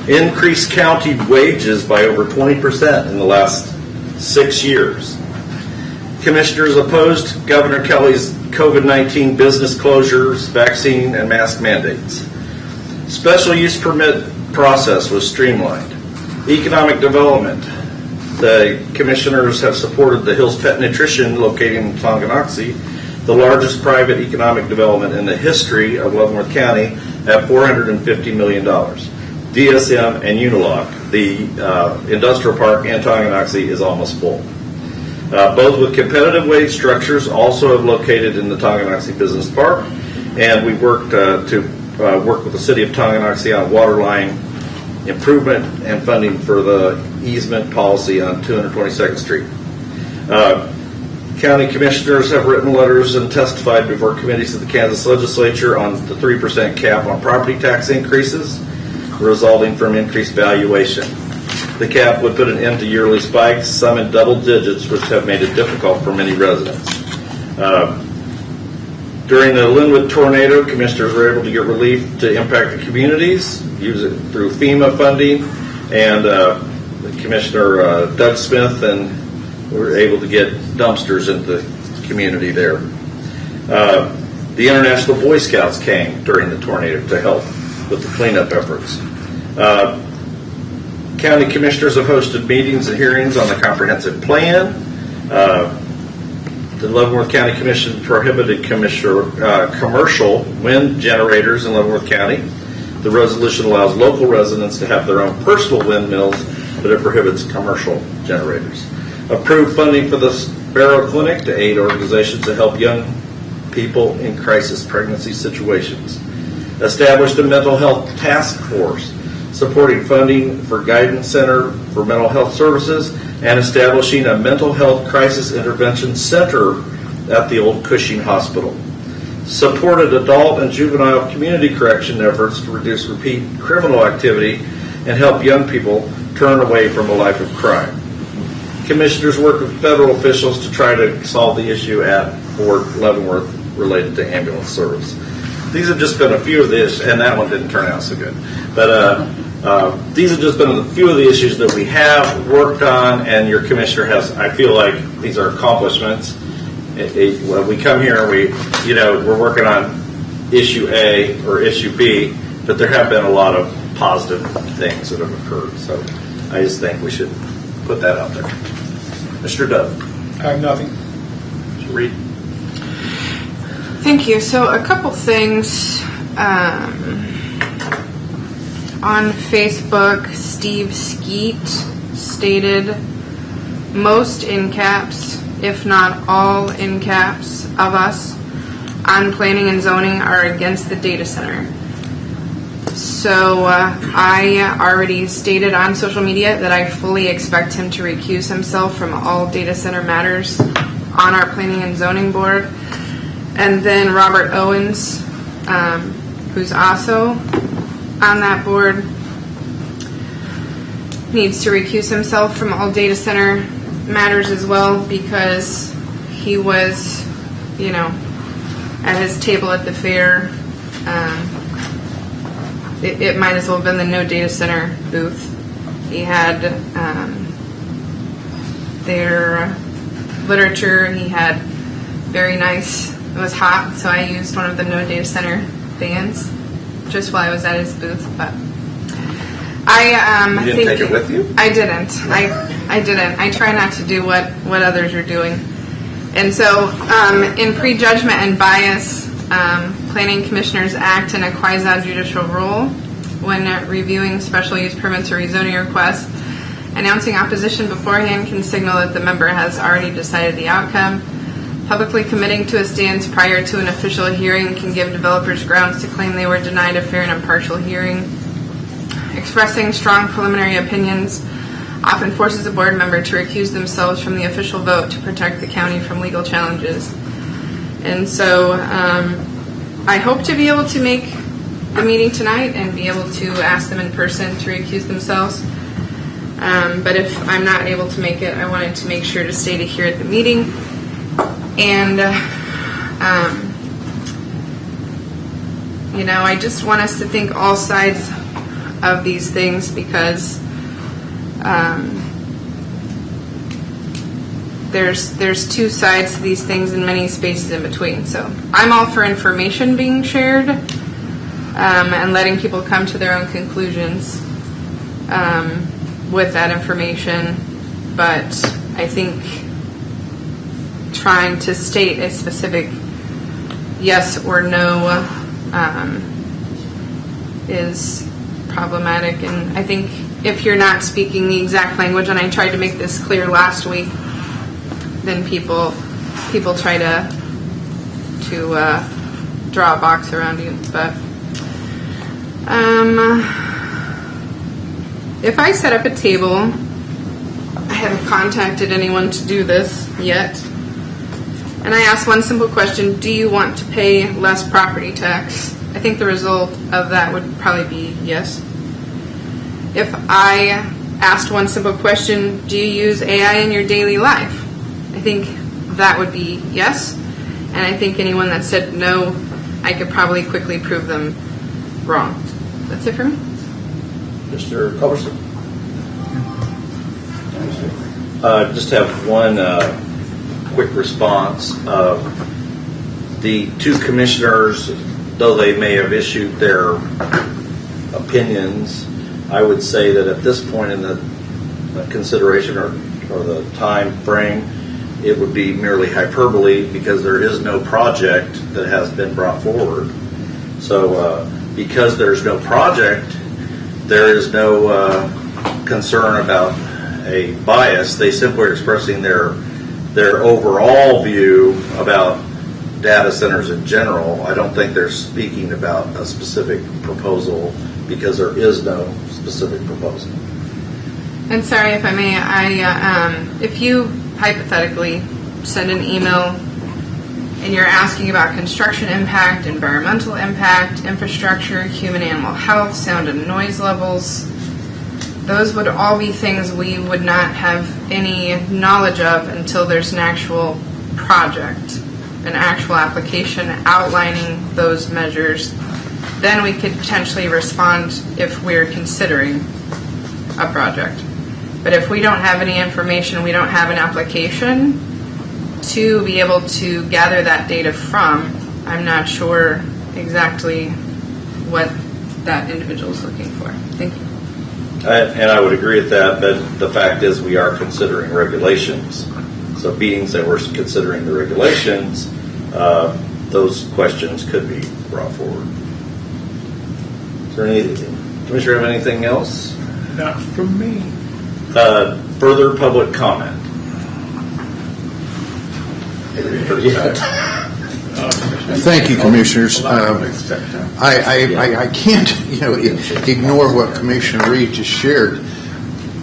Speaker 1: Increased county wages by over 20% in the last 6 years. Commissioners opposed Governor Kelly's COVID-19 business closures, vaccine, and mask mandates. Special use permit process was streamlined. Economic development. The commissioners have supported the Hills Pet Nutrition located in Tonganoxie, the largest private economic development in the history of Leavenworth County, at $450 million. DSM and Unilock, the industrial park in Tonganoxie, is almost full. Both with competitive wage structures, also have located in the Tonganoxie Business Park, and we worked to work with the city of Tonganoxie on waterline improvement and funding for the easement policy on 222nd Street. County commissioners have written letters and testified before committees of the Kansas legislature on the 3% cap on property tax increases resulting from increased valuation. The cap would put an end to yearly spikes, some in double digits, which have made it difficult for many residents. During the Linwood tornado, commissioners were able to get relief to impacted communities, use it through FEMA funding, and Commissioner Doug Smith and we were able to get dumpsters into the community there. The International Boy Scouts came during the tornado to help with the cleanup efforts. County commissioners have hosted meetings and hearings on the comprehensive plan. The Leavenworth County Commission prohibited commercial wind generators in Leavenworth County. The resolution allows local residents to have their own personal windmills, but it prohibits commercial generators. Approved funding for the Sparrow Clinic to aid organizations to help young people in crisis pregnancy situations. Established a mental health task force supporting funding for Guidance Center for Mental Health Services, and establishing a mental health crisis intervention center at the old Cushing Hospital. Supported adult and juvenile community correction efforts to reduce repeat criminal activity and help young people turn away from a life of crime. Commissioners work with federal officials to try to solve the issue at Fort Leavenworth related to ambulance service. These have just been a few of the issues, and that one didn't turn out so good. But these have just been a few of the issues that we have worked on, and your commissioner has. I feel like these are accomplishments. When we come here, we're working on issue A or issue B, but there have been a lot of positive things that have occurred. So I just think we should put that out there. Mr. Dove.
Speaker 4: I have nothing.
Speaker 1: Mr. Reed.
Speaker 17: Thank you. So a couple things. On Facebook, Steve Skeet stated, most in caps, if not all in caps, of us on planning and zoning are against the data center. So I already stated on social media that I fully expect him to recuse himself from all data center matters on our planning and zoning board. And then Robert Owens, who's also on that board, needs to recuse himself from all data center matters as well, because he was, at his table at the fair. It might as well have been the no data center booth. He had their literature. He had very nice. It was hot, so I used one of the no data center fans just while I was at his booth. But
Speaker 1: you didn't take it with you?
Speaker 17: I didn't. I didn't. I try not to do what others are doing. And so, in prejudgment and bias, planning commissioners act in a quasi-judicial role when reviewing special use permits or rezoning requests. Announcing opposition beforehand can signal that the member has already decided the outcome. Publicly committing to a stance prior to an official hearing can give developers grounds to claim they were denied a fair and impartial hearing. Expressing strong preliminary opinions often forces a board member to recuse themselves from the official vote to protect the county from legal challenges. And so I hope to be able to make the meeting tonight and be able to ask them in person to recuse themselves. But if I'm not able to make it, I wanted to make sure to stay to here at the meeting. And, I just want us to think all sides of these things, because there's two sides to these things and many spaces in between. So I'm all for information being shared and letting people come to their own conclusions with that information. But I think trying to state a specific yes or no is problematic. And I think if you're not speaking the exact language, and I tried to make this clear last week, then people try to draw a box around you. But if I set up a table, I haven't contacted anyone to do this yet, and I ask one simple question: do you want to pay less property tax? I think the result of that would probably be yes. If I asked one simple question: do you use AI in your daily life? I think that would be yes. And I think anyone that said no, I could probably quickly prove them wrong. That's it for me.
Speaker 1: Mr. Culberson? Just have one quick response. The two commissioners, though they may have issued their opinions, I would say that at this point in the consideration or the time frame, it would be merely hyperbole, because there is no project that has been brought forward. So because there's no project, there is no concern about a bias. They simply are expressing their overall view about data centers in general. I don't think they're speaking about a specific proposal because there is no specific proposal.
Speaker 17: And sorry if I may, if you hypothetically send an email and you're asking about construction impact, environmental impact, infrastructure, human animal health, sound and noise levels, those would all be things we would not have any knowledge of until there's an actual project, an actual application outlining those measures. Then we could potentially respond if we're considering a project. But if we don't have any information, we don't have an application to be able to gather that data from, I'm not sure exactly what that individual is looking for. Thank you.
Speaker 1: And I would agree with that, but the fact is we are considering regulations. So being that we're considering the regulations, those questions could be brought forward. Is there anything? Commissioner, have anything else?
Speaker 6: Not from me.
Speaker 1: Further public comment?
Speaker 19: Thank you, Commissioners. I can't, ignore what Commissioner Reed just shared.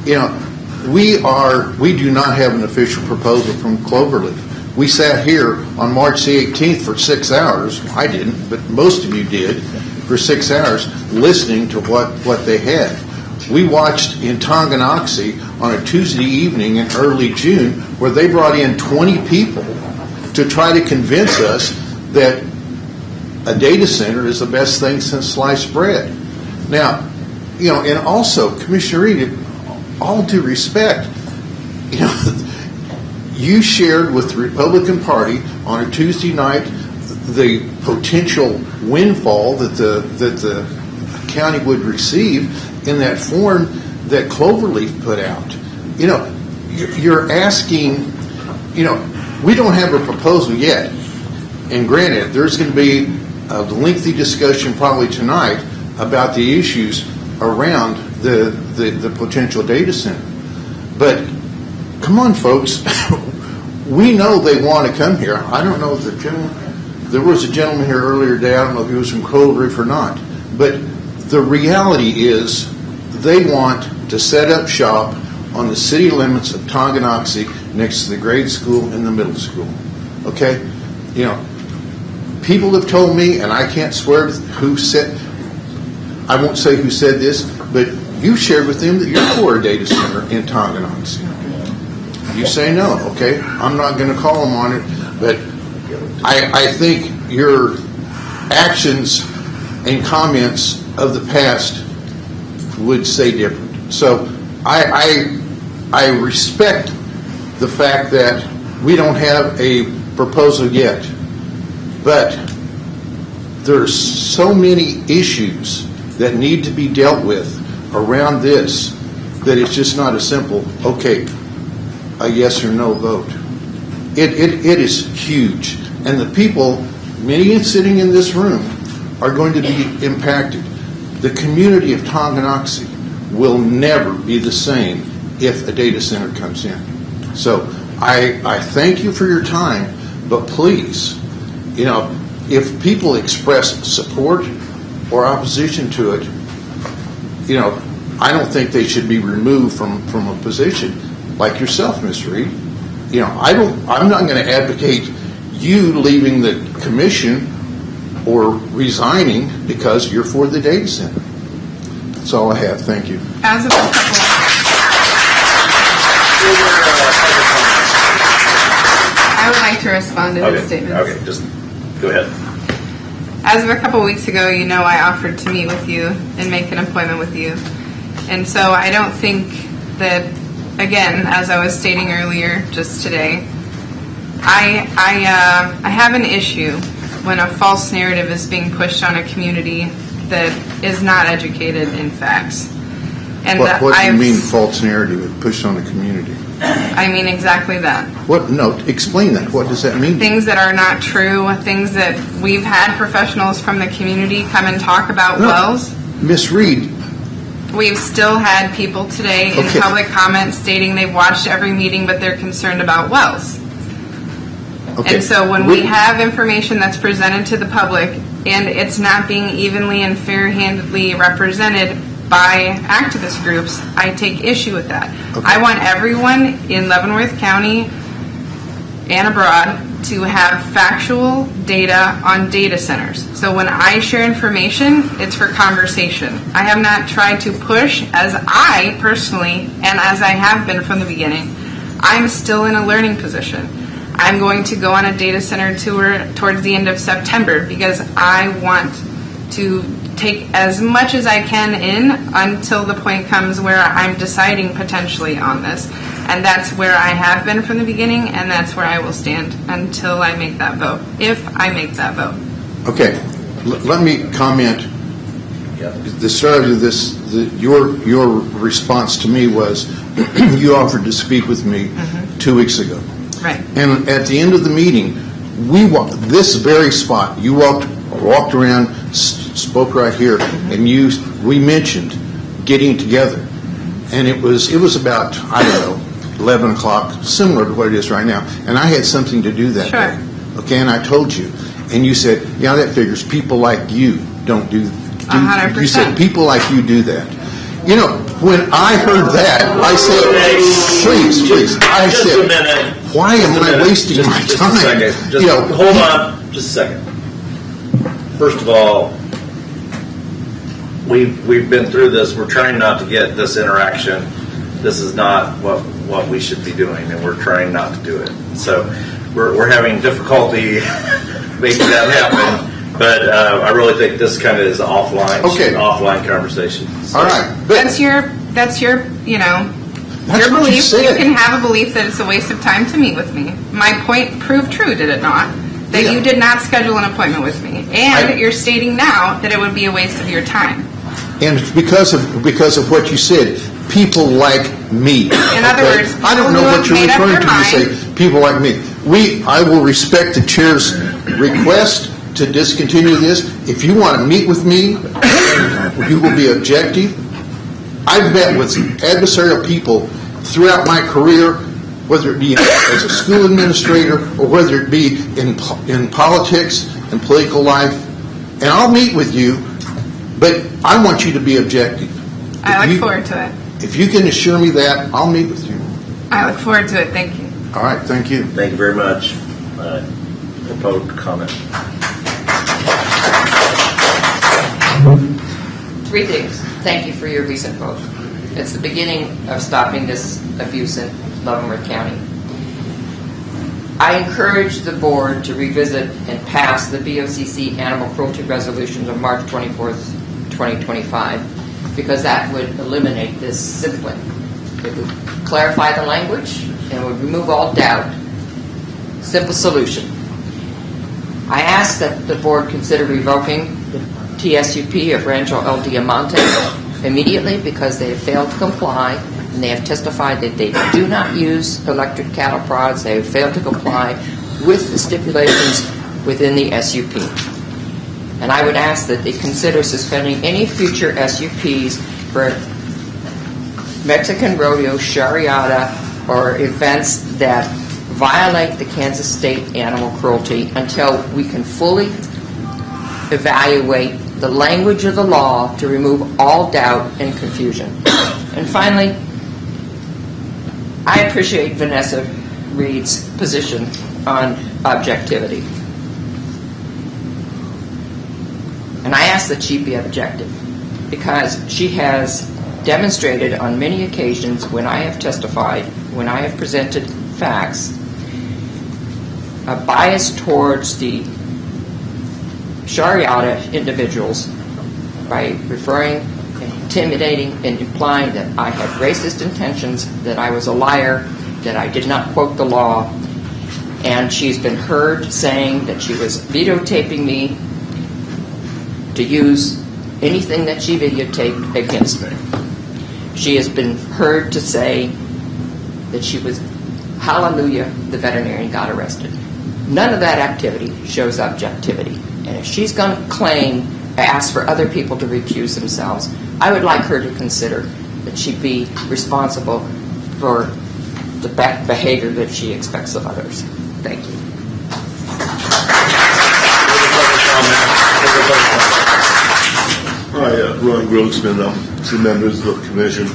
Speaker 19: We do not have an official proposal from Cloverleaf. We sat here on March the 18th for 6 hours. I didn't, but most of you did, for 6 hours, listening to what they had. We watched in Tonganoxie on a Tuesday evening in early June where they brought in 20 people to try to convince us that a data center is the best thing since sliced bread. Now, and also, Commissioner Reed, all due respect, you shared with the Republican Party on a Tuesday night the potential windfall that the county would receive in that form that Cloverleaf put out. You're asking, we don't have a proposal yet. And granted, there's going to be a lengthy discussion probably tonight about the issues around the potential data center. But come on, folks. We know they want to come here. I don't know if there was a gentleman here earlier today. I don't know if he was from Cloverleaf or not. But the reality is they want to set up shop on the city limits of Tonganoxie next to the grade school and the middle school. Okay? People have told me, and I can't swear who said, I won't say who said this, but you shared with them that you're for a data center in Tonganoxie. You say no, okay? I'm not going to call them on it, but I think your actions and comments of the past would say different. So I respect the fact that we don't have a proposal yet, but there's so many issues that need to be dealt with around this that it's just not a simple, okay, a yes or no vote. It is huge. And the people, many sitting in this room, are going to be impacted. The community of Tonganoxie will never be the same if a data center comes in. So I thank you for your time, but please, if people express support or opposition to it, I don't think they should be removed from a position like yourself, Ms. Reed. I'm not going to advocate you leaving the commission or resigning because you're for the data center. That's all I have. Thank you.
Speaker 17: As of a couple, I would like to respond to this statement.
Speaker 1: Okay, just go ahead.
Speaker 17: As of a couple weeks ago, I offered to meet with you and make an appointment with you. And so I don't think that, again, as I was stating earlier just today, I have an issue when a false narrative is being pushed on a community that is not educated in facts. And
Speaker 19: what do you mean false narrative pushed on the community?
Speaker 17: I mean exactly that.
Speaker 19: What? No, explain that. What does that mean?
Speaker 17: Things that are not true, things that we've had professionals from the community come and talk about wells.
Speaker 19: Miss Reed.
Speaker 17: We've still had people today in public comments stating they've watched every meeting, but they're concerned about wells. Okay. And so when we have information that's presented to the public, and it's not being evenly and fair-handedly represented by activist groups, I take issue with that.
Speaker 19: Okay.
Speaker 17: I want everyone in Leavenworth County and abroad to have factual data on data centers. So when I share information, it's for conversation. I have not tried to push, as I personally, and as I have been from the beginning, I'm still in a learning position. I'm going to go on a data center tour towards the end of September because I want to take as much as I can in until the point comes where I'm deciding potentially on this. And that's where I have been from the beginning, and that's where I will stand until I make that vote, if I make that vote.
Speaker 19: Okay, let me comment. The start of this, your response to me was you offered to speak with me 2 weeks ago.
Speaker 17: Right.
Speaker 19: And at the end of the meeting, this very spot, you walked around, spoke right here, and we mentioned getting together. And it was about, I don't know, 11 o'clock, similar to what it is right now. And I had something to do that day. Okay, and I told you. And you said, yeah, that figures. People like you don't do 100%. You said, people like you do that. You know, when I heard that, I said, please. I said,
Speaker 1: a minute.
Speaker 19: Why am I wasting my time?
Speaker 1: Just hold on just a second. First of all, we've been through this. We're trying not to get this interaction. This is not what we should be doing, and we're trying not to do it. So we're having difficulty making that happen. But I really think this kind of is offline conversation. So.
Speaker 19: All right.
Speaker 17: That's your your belief. You can have a belief that it's a waste of time to meet with me. My point proved true, did it not? That you did not schedule an appointment with me, and you're stating now that it would be a waste of your time.
Speaker 19: And because of what you said, people like me.
Speaker 17: In other words,
Speaker 19: I don't know what you're referring to when you say people like me. I will respect the chair's request to discontinue this. If you want to meet with me, you will be objective. I've met with adversarial people throughout my career, whether it be as a school administrator or whether it be in politics and political life. And I'll meet with you, but I want you to be objective.
Speaker 17: I look forward to it.
Speaker 19: If you can assure me that, I'll meet with you.
Speaker 17: I look forward to it. Thank you.
Speaker 19: All right. Thank you.
Speaker 1: Thank you very much. Proposed comment.
Speaker 20: 3 things. Thank you for your recent vote. It's the beginning of stopping this abuse in Leavenworth County. I encourage the board to revisit and pass the BOCC animal cruelty resolutions of March 24th, 2025, because that would eliminate this simply. It would clarify the language and would remove all doubt. Simple solution. I ask that the board consider revoking the TSUP of Rancho El Diamante immediately because they have failed to comply, and they have testified that they do not use electric cattle prods. They have failed to comply with the stipulations within the SUP. And I would ask that they consider suspending any future SUPs for Mexican rodeo, shariata, or events that violate the Kansas state animal cruelty until we can fully evaluate the language of the law to remove all doubt and confusion. And finally, I appreciate Vanessa Reed's position on objectivity. And I ask that she be objective because she has demonstrated on many occasions when I have testified, when I have presented facts, a bias towards the shariata individuals by referring and intimidating and implying that I had racist intentions, that I was a liar, that I did not quote the law. And she's been heard saying that she was videotaping me to use anything that she videotaped against me. She has been heard to say that she was, hallelujah, the veterinarian got arrested. None of that activity shows objectivity. And if she's going to ask for other people to recuse themselves, I would like her to consider that she be responsible for the behavior that she expects of others. Thank you.
Speaker 4: Grossman, to members of the commission.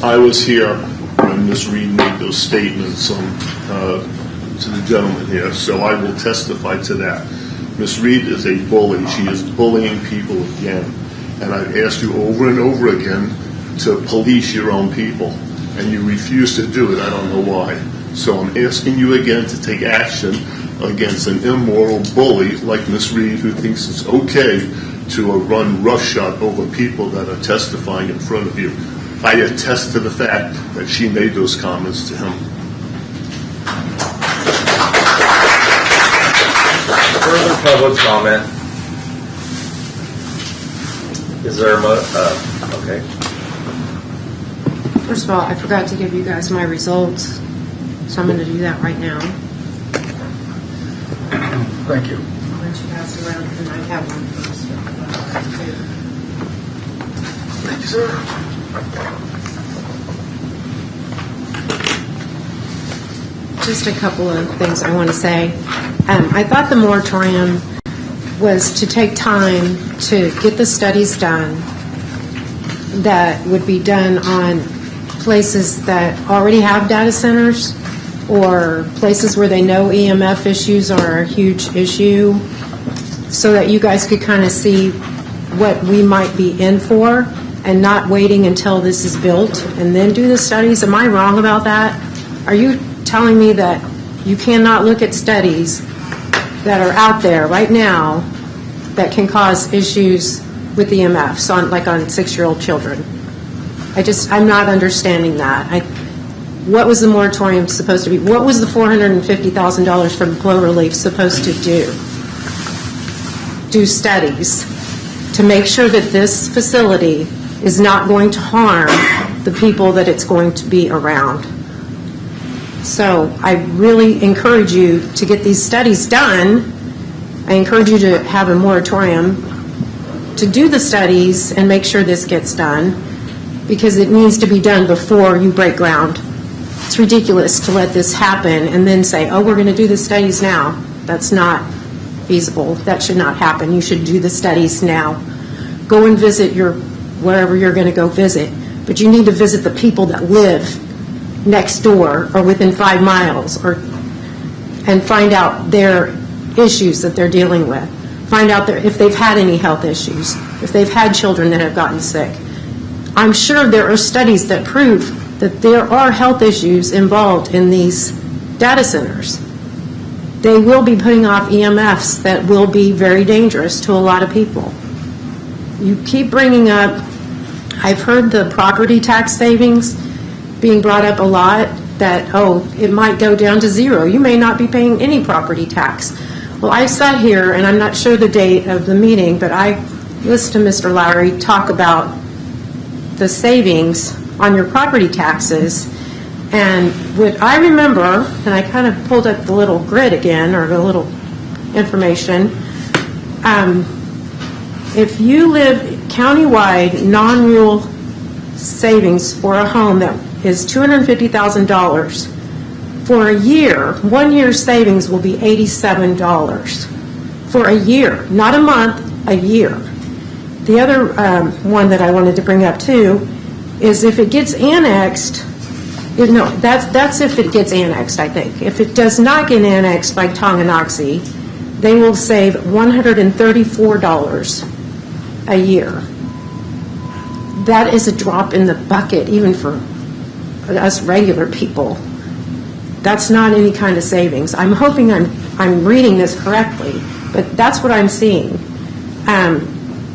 Speaker 4: I was here when Ms. Reed made those statements to the gentleman here, so I will testify to that. Ms. Reed is a bully. She is bullying people again. And I've asked you over and over again to police your own people, and you refuse to do it. I don't know why. So I'm asking you again to take action against an immoral bully like Ms. Reed, who thinks it's okay to run roughshod over people that are testifying in front of you. I attest to the fact that she made those comments to him.
Speaker 1: Further public comment? Is there a okay.
Speaker 14: First of all, I forgot to give you guys my results, so I'm going to do that right now.
Speaker 2: Thank you.
Speaker 14: Why don't you pass it around, and I have one first.
Speaker 2: Thank you, sir.
Speaker 14: Just a couple of things I want to say. I thought the moratorium was to take time to get the studies done that would be done on places that already have data centers or places where they know EMF issues are a huge issue, so that you guys could kind of see what we might be in for and not waiting until this is built and then do the studies. Am I wrong about that? Are you telling me that you cannot look at studies that are out there right now that can cause issues with EMFs, like on 6-year-old children? I'm not understanding that. What was the moratorium supposed to be? What was the $450,000 from flow relief supposed to do? Do studies to make sure that this facility is not going to harm the people that it's going to be around. So I really encourage you to get these studies done. I encourage you to have a moratorium to do the studies and make sure this gets done, because it needs to be done before you break ground. It's ridiculous to let this happen and then say, oh, we're going to do the studies now. That's not feasible. That should not happen. You should do the studies now. Go and visit wherever you're going to go visit, but you need to visit the people that live next door or within 5 miles, and find out their issues that they're dealing with. Find out if they've had any health issues, if they've had children that have gotten sick. I'm sure there are studies that prove that there are health issues involved in these data centers. They will be putting off EMFs that will be very dangerous to a lot of people. You keep bringing up, I've heard the property tax savings being brought up a lot, that, it might go down to 0. You may not be paying any property tax. Well, I sat here, and I'm not sure the date of the meeting, but I listened to Mr. Lowry talk about the savings on your property taxes. And what I remember, and I kind of pulled up the little grid again, or the little information, if you live countywide, non-rural savings for a home that is $250,000, for a year, 1 year's savings will be $87 for a year, not a month, a year. The other one that I wanted to bring up too is if it gets annexed, that's if it gets annexed, I think. If it does not get annexed by Tonganoxie, they will save $134 a year. That is a drop in the bucket, even for us regular people. That's not any kind of savings. I'm hoping I'm reading this correctly, but that's what I'm seeing.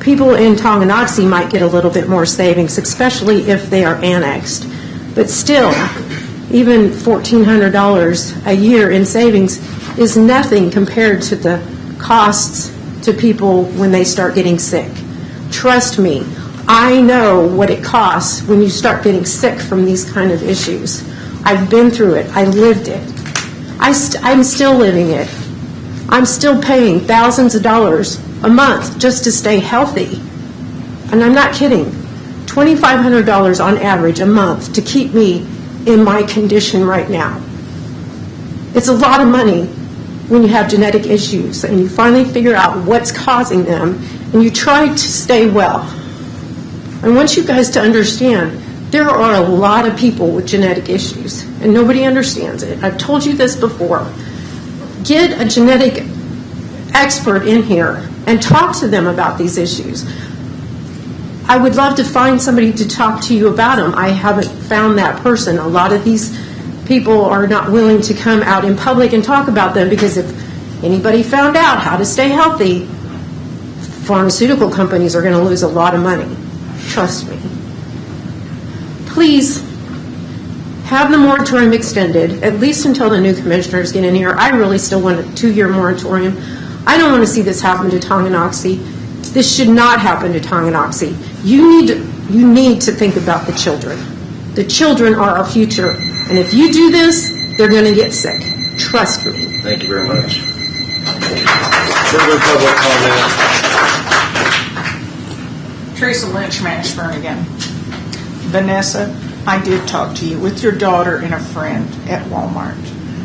Speaker 14: People in Tonganoxie might get a little bit more savings, especially if they are annexed. But still, even $1,400 a year in savings is nothing compared to the costs to people when they start getting sick. Trust me, I know what it costs when you start getting sick from these kind of issues. I've been through it. I lived it. I'm still living it. I'm still paying thousands of dollars a month just to stay healthy. And I'm not kidding. $2,500 on average a month to keep me in my condition right now. It's a lot of money when you have genetic issues and you finally figure out what's causing them and you try to stay well. I want you guys to understand there are a lot of people with genetic issues and nobody understands it. I've told you this before. Get a genetic expert in here and talk to them about these issues. I would love to find somebody to talk to you about them. I haven't found that person. A lot of these people are not willing to come out in public and talk about them because if anybody found out how to stay healthy, pharmaceutical companies are going to lose a lot of money. Trust me. Please have the moratorium extended, at least until the new commissioners get in here. I really still want a 2-year moratorium. I don't want to see this happen to Tonganoxie. This should not happen to Tonganoxie. You need to think about the children. The children are our future. And if you do this, they're going to get sick. Trust me.
Speaker 1: Thank you very much. Further public comment?
Speaker 22: Teresa Lynch, Mashburn again. Vanessa, I did talk to you with your daughter and a friend at Walmart.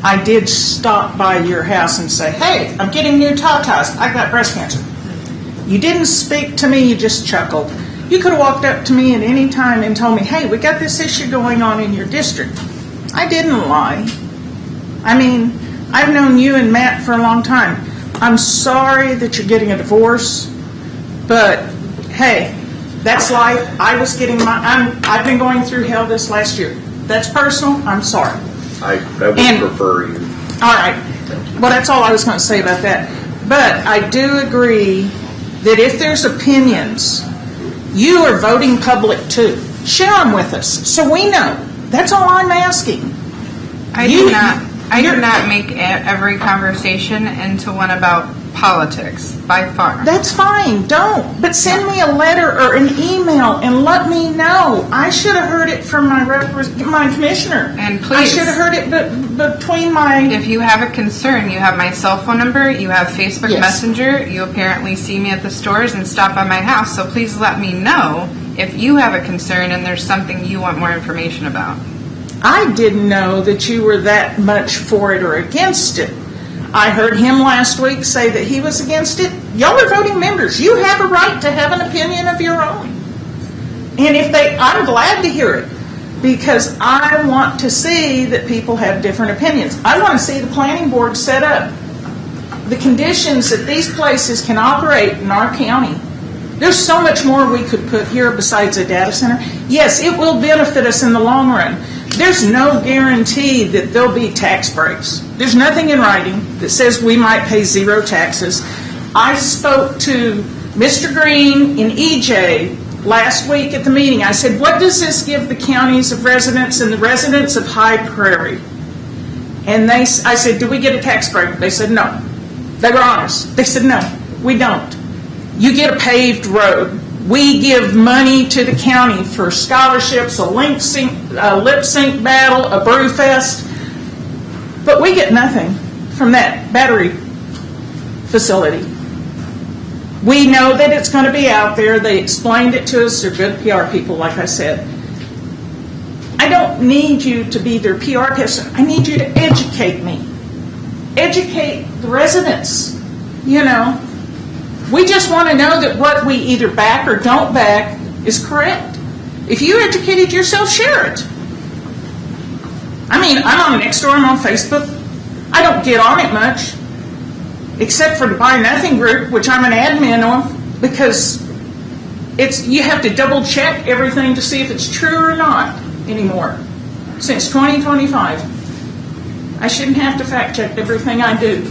Speaker 22: I did stop by your house and say, hey, I'm getting new tatas. I got breast cancer. You didn't speak to me, you just chuckled. You could have walked up to me at any time and told me, hey, we got this issue going on in your district. I didn't lie. I mean, I've known you and Matt for a long time. I'm sorry that you're getting a divorce, but hey, that's life. I've been going through hell this last year. That's personal. I'm sorry.
Speaker 1: I would prefer you.
Speaker 22: All right. Well, that's all I was going to say about that. But I do agree that if there's opinions, you are voting public too. Share them with us so we know. That's all I'm asking.
Speaker 17: I do not make every conversation into one about politics, by far.
Speaker 22: That's fine. Don't. But send me a letter or an email and let me know. I should have heard it from my commissioner.
Speaker 17: And please.
Speaker 22: I should have heard it between my...
Speaker 17: If you have a concern, you have my cell phone number, you have Facebook Messenger, you apparently see me at the stores and stop by my house, so please let me know if you have a concern and there's something you want more information about.
Speaker 22: I didn't know that you were that much for it or against it. I heard him last week say that he was against it. Y'all are voting members. You have a right to have an opinion of your own. And I'm glad to hear it because I want to see that people have different opinions. I want to see the planning board set up the conditions that these places can operate in our county. There's so much more we could put here besides a data center. Yes, it will benefit us in the long run. There's no guarantee that there'll be tax breaks. There's nothing in writing that says we might pay zero taxes. I spoke to Mr. Green in EJ last week at the meeting. I said, what does this give the counties of residents and the residents of High Prairie? And I said, do we get a tax break? They said, no. They were honest. They said, no, we don't. You get a paved road. We give money to the county for scholarships, a lip sync battle, a brew fest, but we get nothing from that battery facility. We know that it's going to be out there. They explained it to us. They're good PR people, like I said. I don't need you to be their PR person. I need you to educate me. Educate the residents, you know. We just want to know that what we either back or don't back is correct. If you educated yourself, share it. I mean, I'm on Nextdoor, I'm on Facebook. I don't get on it much, except for the Buy Nothing group, which I'm an admin of, because you have to double check everything to see if it's true or not anymore. Since 2025, I shouldn't have to fact check everything I do.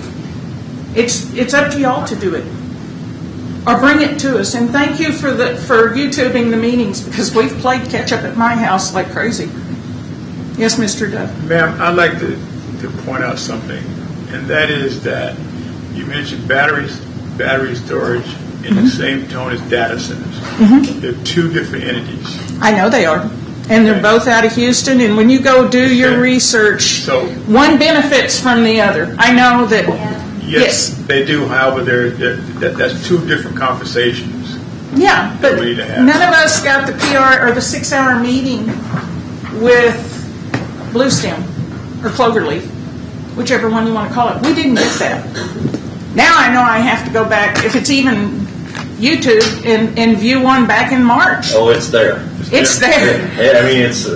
Speaker 22: It's up to y'all to do it. Or bring it to us. And thank you for YouTubing the meetings because we've played catch up at my house like crazy. Yes, Mr. Duff.
Speaker 6: Ma'am, I'd like to point out something, and that is that you mentioned battery storage in the same tone as data centers. They're two different entities.
Speaker 22: I know they are. And they're both out of Houston, and when you go do your research, one benefits from the other. I know that...
Speaker 6: Yes, they do. However, that's two different conversations.
Speaker 22: Yeah, but none of us got the PR or the 6-hour meeting with Bluestem or Cloverleaf. whichever one you want to call it. We didn't get that. Now I know I have to go back, if it's even YouTube, and view one back in March.
Speaker 1: Oh, it's there.
Speaker 22: It's there.
Speaker 1: I mean, it's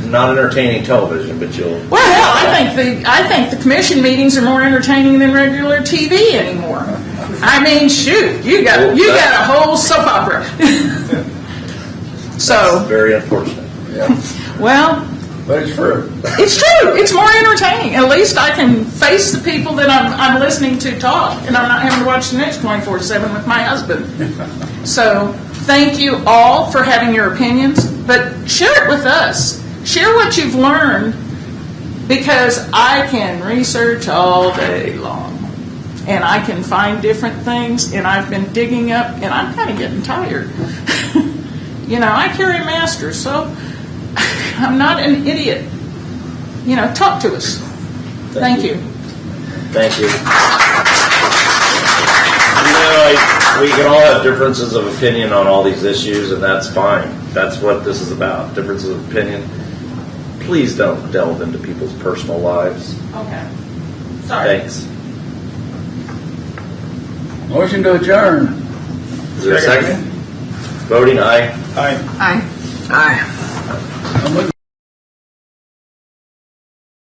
Speaker 1: not entertaining television, but you'll.
Speaker 22: Well, hell, I think the commission meetings are more entertaining than regular TV anymore. I mean, shoot, you got a whole soap opera. So
Speaker 1: That's very unfortunate.
Speaker 22: well,
Speaker 7: But it's true.
Speaker 22: it's true. It's more entertaining. At least I can face the people that I'm listening to talk, and I'm not having to watch the news 24/7 with my husband. So thank you all for having your opinions, but share it with us. Share what you've learned, because I can research all day long, and I can find different things, and I've been digging up, and I'm kind of getting tired. You know, I carry a master's, so I'm not an idiot. You know, talk to us. Thank you.
Speaker 1: Thank you. You know, we can all have differences of opinion on all these issues, and that's fine. That's what this is about, differences of opinion. Please don't delve into people's personal lives.
Speaker 22: Okay. Sorry.
Speaker 1: Thanks.
Speaker 7: Motion to adjourn.
Speaker 1: Is there a second? Voting aye.
Speaker 7: Aye.
Speaker 17: Aye.
Speaker 7: Aye.